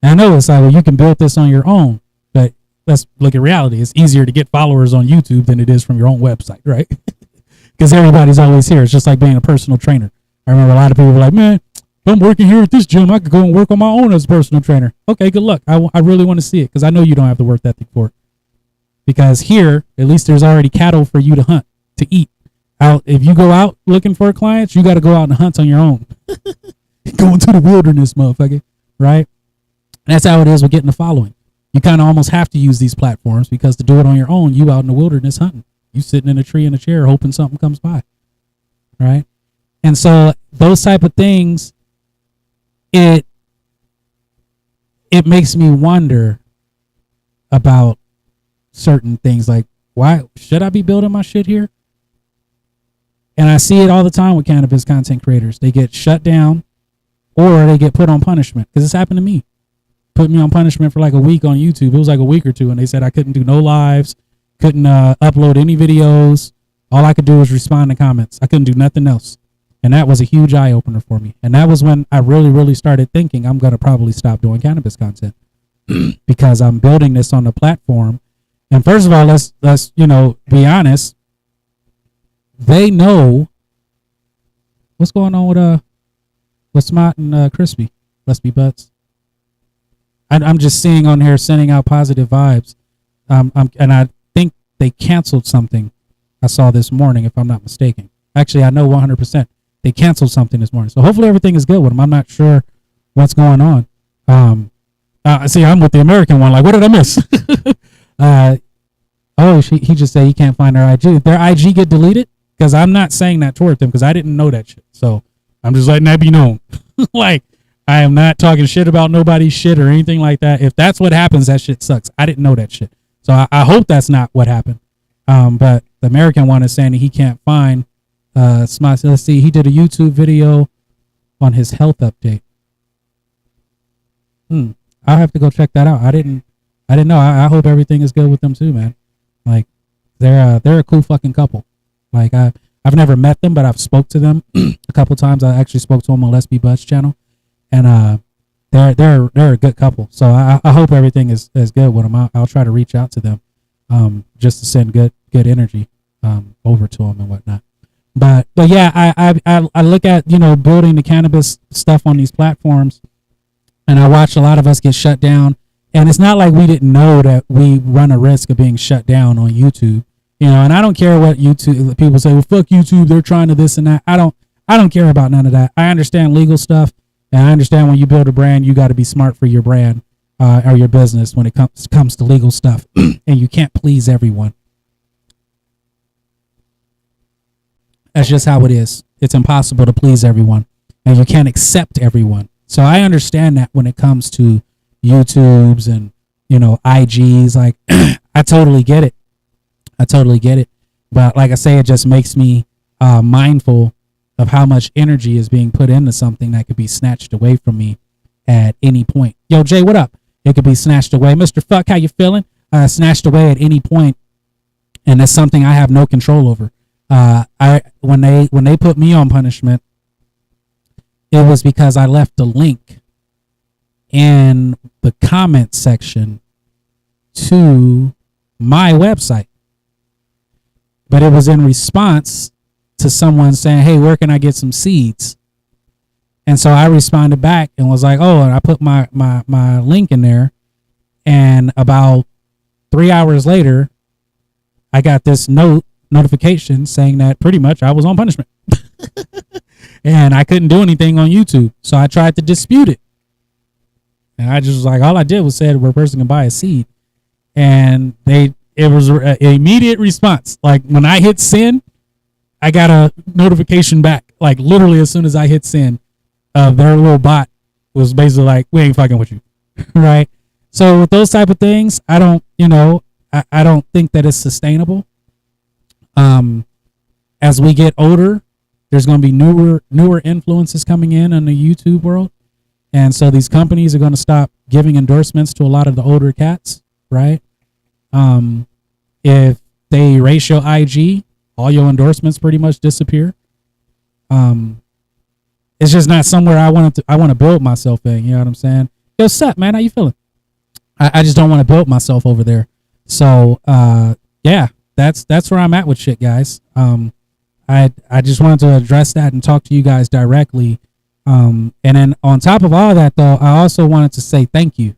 And I know it's like, well, you can build this on your own, but let's look at reality. It's easier to get followers on YouTube than it is from your own website, right? Because everybody's always here. It's just like being a personal trainer. I remember a lot of people were like, man, if I'm working here at this gym, I could go and work on my own as a personal trainer. Okay, good luck. I really want to see it because I know you don't have the work ethic for it. Because here, at least there's already cattle for you to hunt, to eat. Out, if you go out looking for clients, you got to go out and hunt on your own. Go into the wilderness, motherfucker, right? And that's how it is with getting the following. You kind of almost have to use these platforms because to do it on your own, you out in the wilderness hunting. You sitting in a tree in a chair hoping something comes by, right? And so those type of things, it makes me wonder about certain things like, why should I be building my shit here? And I see it all the time with cannabis content creators. They get shut down or they get put on punishment because it's happened to me. Put me on punishment for like a week on YouTube. It was like a week or two, and they said I couldn't do no lives, couldn't upload any videos. All I could do was respond to comments. I couldn't do nothing else. And that was a huge eye-opener for me. And that was when I really, really started thinking I'm going to probably stop doing cannabis content because I'm building this on a platform. And first of all, let's be honest. They know what's going on with Smart and Crispy. Let's be butts. I'm just seeing on here sending out positive vibes. And I think they canceled something I saw this morning, if I'm not mistaken. Actually, I know 100%. They canceled something this morning. So hopefully everything is good with them. I'm not sure what's going on. See, I'm with the American one. Like, what did I miss? He just said he can't find their IG. Did their IG get deleted? Because I'm not saying that toward them because I didn't know that shit. So I'm just letting that be known. Like, I am not talking shit about nobody's shit or anything like that. If that's what happens, that shit sucks. I didn't know that shit. So I hope that's not what happened. But the American one is saying that he can't find Smart. Let's see. He did a YouTube video on his health update. I'll have to go check that out. I didn't know. I hope everything is good with them too, man. Like, they're a cool fucking couple. Like, I've never met them, but I've spoke to them a couple times. I actually spoke to them on Let's Be Butts channel, and they're a good couple. So I hope everything is good with them. I'll try to reach out to them, just to send good energy over to them and whatnot. But yeah, I look at building the cannabis stuff on these platforms, and I watch a lot of us get shut down. And it's not like we didn't know that we run a risk of being shut down on YouTube. And I don't care what YouTube people say. Well, fuck YouTube. They're trying to this and that. I don't care about none of that. I understand legal stuff, and I understand when you build a brand, you got to be smart for your brand or your business when it comes to legal stuff, and you can't please everyone. That's just how it is. It's impossible to please everyone, and you can't accept everyone. So I understand that when it comes to YouTubes and IGs, like I totally get it. But like I say, it just makes me mindful of how much energy is being put into something that could be snatched away from me at any point. Yo, Jay, what up? It could be snatched away. Mr. Fuck, how you feeling? Snatched away at any point, and that's something I have no control over. When they put me on punishment, it was because I left a link in the comment section to my website, but it was in response to someone saying, "Hey, where can I get some seeds?" And so I responded back and was like, "Oh," and I put my link in there. And about 3 hours later, I got this notification saying that pretty much I was on punishment. And I couldn't do anything on YouTube. So I tried to dispute it. And I just was like, all I did was said where a person can buy a seed. And it was an immediate response. Like when I hit send, I got a notification back. Like literally as soon as I hit send, their little bot was basically like, "We ain't fucking with you." Right? So with those type of things, I don't think that it's sustainable. As we get older, there's going to be newer influences coming in the YouTube world. And so these companies are going to stop giving endorsements to a lot of the older cats, right? If they erase your IG, all your endorsements pretty much disappear. It's just not somewhere I want to build myself in. You know what I'm saying? Yo, sup, man? How you feeling? I just don't want to build myself over there. So, yeah, that's where I'm at with shit, guys. I just wanted to address that and talk to you guys directly. And then on top of all that, though, I also wanted to say thank you.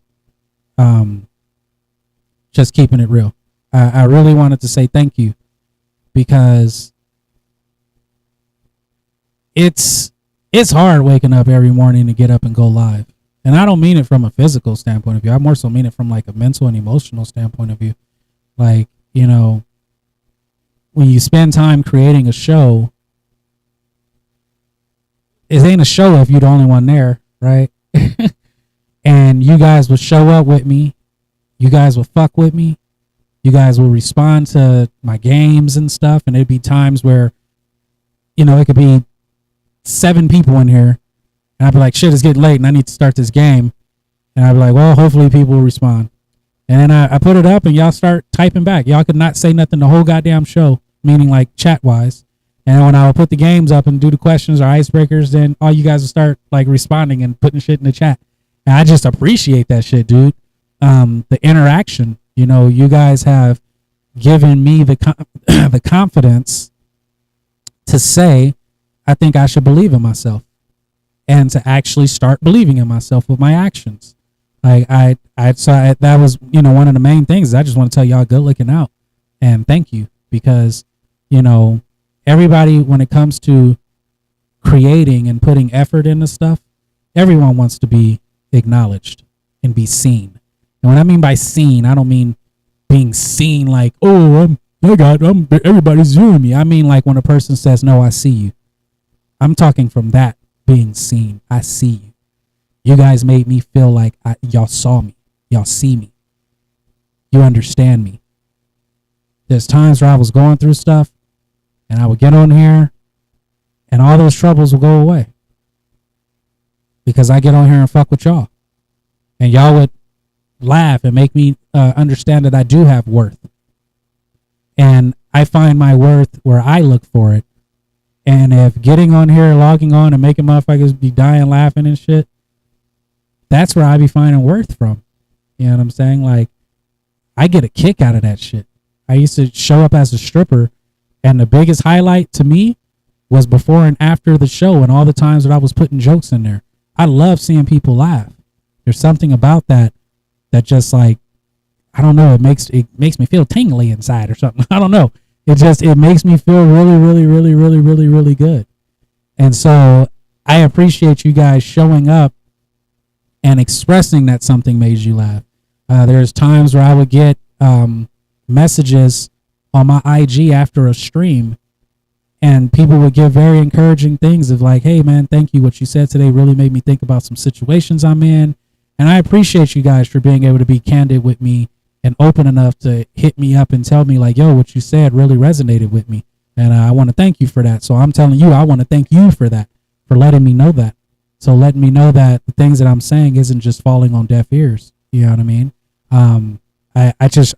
Just keeping it real. I really wanted to say thank you because it's hard waking up every morning to get up and go live. And I don't mean it from a physical standpoint of view. I more so mean it from like a mental and emotional standpoint of view. Like, you know, when you spend time creating a show, it ain't a show if you're the only one there, right? And you guys will show up with me. You guys will fuck with me. You guys will respond to my games and stuff. And it'd be times where, you know, it could be 7 people in here. And I'd be like, shit, it's getting late and I need to start this game. And I'd be like, well, hopefully people will respond. And then I put it up and y'all start typing back. Y'all could not say nothing the whole goddamn show, meaning like chat-wise. And when I would put the games up and do the questions or icebreakers, then all you guys will start like responding and putting shit in the chat. And I just appreciate that shit, dude. The interaction, you know, you guys have given me the confidence to say, I think I should believe in myself and to actually start believing in myself with my actions. That was, you know, one of the main things. I just want to tell y'all good looking out and thank you because, you know, everybody, when it comes to creating and putting effort into stuff, everyone wants to be acknowledged and be seen. And what I mean by seen, I don't mean being seen like, oh, everybody's viewing me. I mean like when a person says, no, I see you. I'm talking from that being seen. I see you. You guys made me feel like y'all saw me. Y'all see me. You understand me. There's times where I was going through stuff and I would get on here and all those troubles will go away. Because I get on here and fuck with y'all. And y'all would laugh and make me understand that I do have worth. And I find my worth where I look for it. And if getting on here, logging on and making motherfuckers be dying laughing and shit, that's where I be finding worth from. You know what I'm saying? Like, I get a kick out of that shit. I used to show up as a stripper, and the biggest highlight to me was before and after the show and all the times that I was putting jokes in there. I love seeing people laugh. There's something about that just like, I don't know, it makes me feel tingly inside or something. I don't know. It makes me feel really, really, really, really, really, really good. And so I appreciate you guys showing up and expressing that something made you laugh. There's times where I would get messages on my IG after a stream and people would give very encouraging things of like, hey man, thank you. What you said today really made me think about some situations I'm in. And I appreciate you guys for being able to be candid with me and open enough to hit me up and tell me like, yo, what you said really resonated with me. And I want to thank you for that. So I'm telling you, I want to thank you for that, for letting me know that. So letting me know that the things that I'm saying isn't just falling on deaf ears. You know what I mean?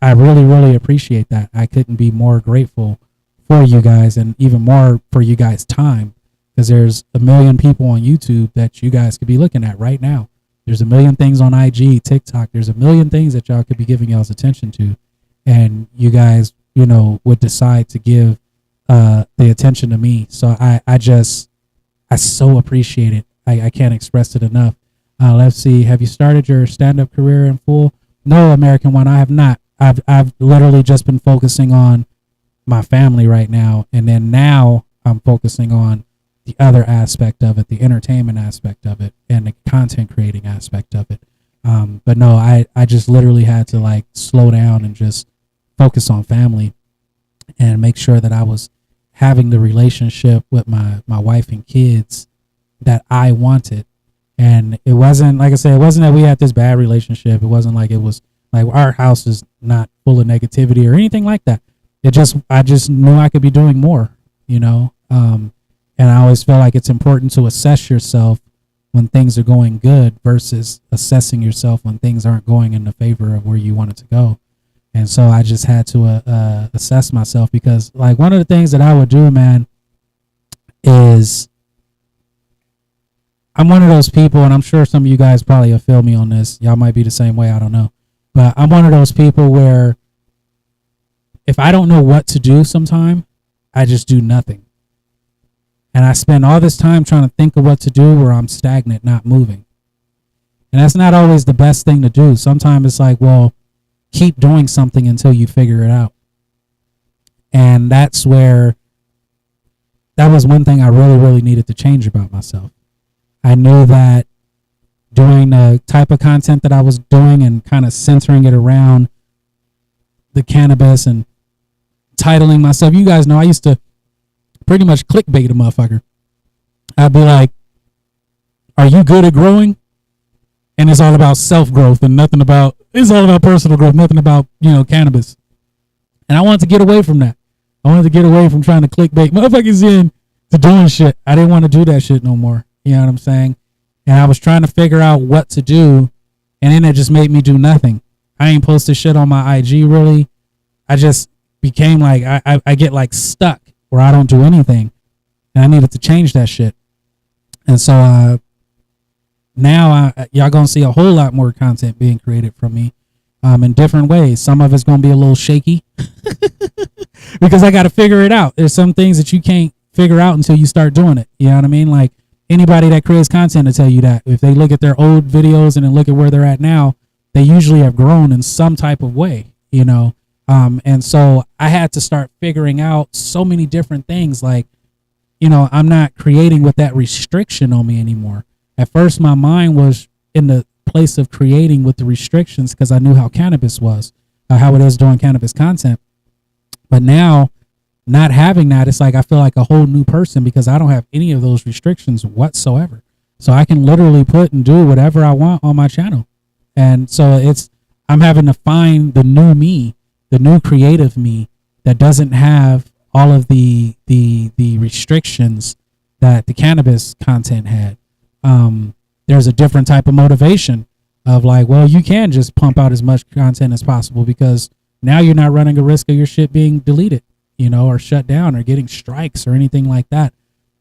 I really, really appreciate that. I couldn't be more grateful for you guys, and even more for you guys' time, because there's a million people on YouTube that you guys could be looking at right now. There's a million things on IG, TikTok. There's a million things that y'all could be giving y'all's attention to, and you guys, would decide to give the attention to me. So I so appreciate it. I can't express it enough. Let's see. Have you started your stand-up career in full? No, American One, I have not. I've literally just been focusing on my family right now, and then now I'm focusing on the other aspect of it, the entertainment aspect of it, and the content creating aspect of it. But no, I just literally had to like slow down and just focus on family and make sure that I was having the relationship with my wife and kids that I wanted. And it wasn't, like I said, it wasn't that we had this bad relationship. It wasn't like it was like our house is not full of negativity or anything like that. I just knew I could be doing more, and I always feel like it's important to assess yourself when things are going good versus assessing yourself when things aren't going in the favor of where you want it to go. And so I just had to assess myself, because like one of the things that I would do, man, is I'm one of those people, and I'm sure some of you guys probably will feel me on this. Y'all might be the same way. I don't know. But I'm one of those people where if I don't know what to do sometime, I just do nothing. And I spend all this time trying to think of what to do where I'm stagnant, not moving. And that's not always the best thing to do. Sometimes it's like, well, keep doing something until you figure it out. And that was one thing I really, really needed to change about myself. I knew that doing the type of content that I was doing and kind of centering it around the cannabis and titling myself. You guys know I used to pretty much clickbait a motherfucker. I'd be like, are you good at growing? And it's all about self-growth and it's all about personal growth, nothing about, cannabis. And I wanted to get away from that. I wanted to get away from trying to clickbait motherfuckers in to doing shit. I didn't want to do that shit no more. You know what I'm saying? And I was trying to figure out what to do, and then it just made me do nothing. I ain't posted shit on my IG really. I just became like, I get like stuck where I don't do anything, and I needed to change that shit. And so now y'all gonna see a whole lot more content being created from me in different ways. Some of it's gonna be a little shaky because I got to figure it out. There's some things that you can't figure out until you start doing it. You know what I mean? Like anybody that creates content will tell you that. If they look at their old videos and then look at where they're at now, they usually have grown in some type of way, and so I had to start figuring out so many different things. Like, I'm not creating with that restriction on me anymore. At first, my mind was in the place of creating with the restrictions because I knew how cannabis was, how it is doing cannabis content. But now, not having that, it's like I feel like a whole new person because I don't have any of those restrictions whatsoever. So I can literally put and do whatever I want on my channel. And so I'm having to find the new me, the new creative me that doesn't have all of the restrictions that the cannabis content had. There's a different type of motivation of like, well, you can just pump out as much content as possible because now you're not running a risk of your shit being deleted, or shut down or getting strikes or anything like that.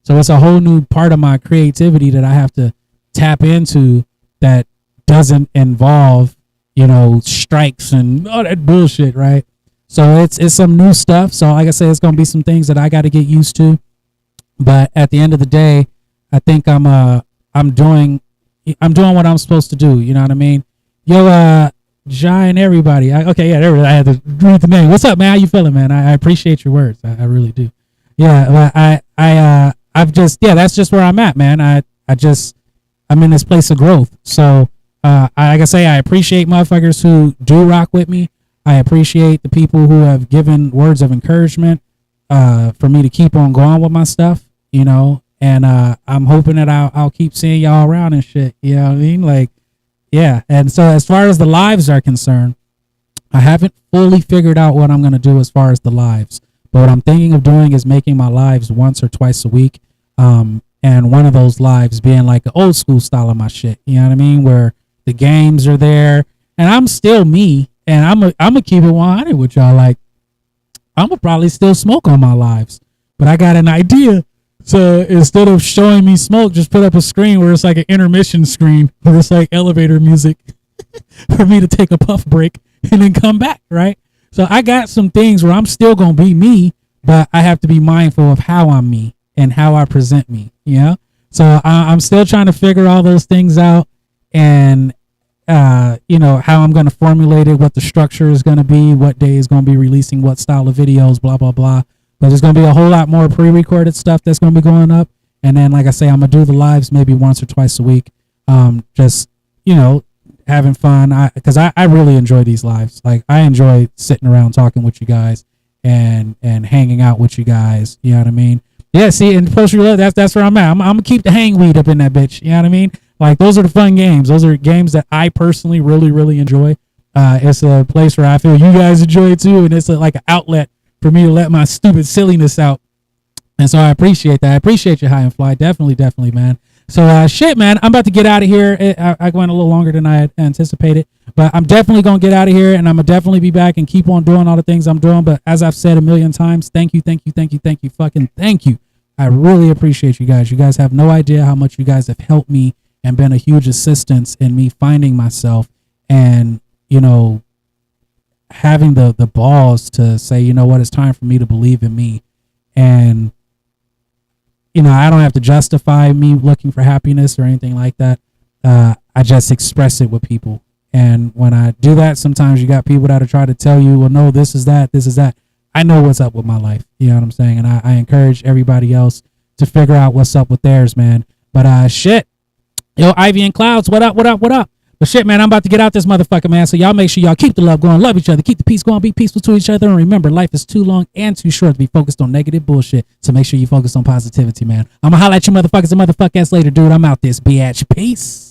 So it's a whole new part of my creativity that I have to tap into that doesn't involve, strikes and all that bullshit, right? So it's some new stuff. So like I say, it's gonna be some things that I got to get used to. But at the end of the day, I think I'm doing what I'm supposed to do. You know what I mean? Yo, Giant, everybody. Okay, yeah, there. I had to read the name. What's up, man? How you feeling, man? I appreciate your words. I really do. Yeah, I've just, that's just where I'm at, man. I'm in this place of growth. So, like I say, I appreciate motherfuckers who do rock with me. I appreciate the people who have given words of encouragement for me to keep on going with my stuff, and I'm hoping that I'll keep seeing y'all around and shit. You know what I mean? Like, yeah. And so as far as the lives are concerned, I haven't fully figured out what I'm going to do as far as the lives. But what I'm thinking of doing is making my lives once or twice a week. And one of those lives being like an old school style of my shit. You know what I mean? Where the games are there and I'm still me. And I'm a keep it 100 with y'all. Like, I'm gonna probably still smoke on my lives. But I got an idea. So instead of showing me smoke, just put up a screen where it's like an intermission screen where it's like elevator music for me to take a puff break and then come back, right? So I got some things where I'm still gonna be me, but I have to be mindful of how I'm me and how I present me, you know? So I'm still trying to figure all those things out, and you know, how I'm going to formulate it, what the structure is going to be, what day is going to be releasing what style of videos, blah, blah, blah. But there's going to be a whole lot more pre-recorded stuff that's going to be going up. And then, like I say, I'm going to do the lives maybe once or twice a week. Just, you know, having fun. Because I really enjoy these lives. Like, I enjoy sitting around talking with you guys and hanging out with you guys. You know what I mean? Yeah, see, in Post Reload, that's where I'm at. I'm going to keep the hang weed up in that bitch. You know what I mean? Like, those are the fun games. Those are games that I personally really, really enjoy. It's a place where I feel you guys enjoy it too, and it's like an outlet for me to let my stupid silliness out. And so I appreciate that. I appreciate you, High and Fly. Definitely, man. So, shit, man, I'm about to get out of here. I went a little longer than I had anticipated, but I'm definitely going to get out of here, and I'm going to definitely be back and keep on doing all the things I'm doing. But as I've said a million times, thank you, fucking thank you. I really appreciate you guys. You guys have no idea how much you guys have helped me and been a huge assistance in me finding myself, and, you know, having the balls to say, you know what, it's time for me to believe in me. And, you know, I don't have to justify me looking for happiness or anything like that. I just express it with people. And when I do that, sometimes you got people that are trying to tell you, well, no, this is that. I know what's up with my life. You know what I'm saying? And I encourage everybody else to figure out what's up with theirs, man. But shit. Yo, Ivy and Clouds, what up? But shit, man, I'm about to get out this motherfucker, man. So y'all make sure y'all keep the love going, love each other, keep the peace going, be peaceful to each other. And remember, life is too long and too short to be focused on negative bullshit. So make sure you focus on positivity, man. I'm gonna holla at you motherfuckers and motherfuck ass later, dude. I'm out this bitch. Peace.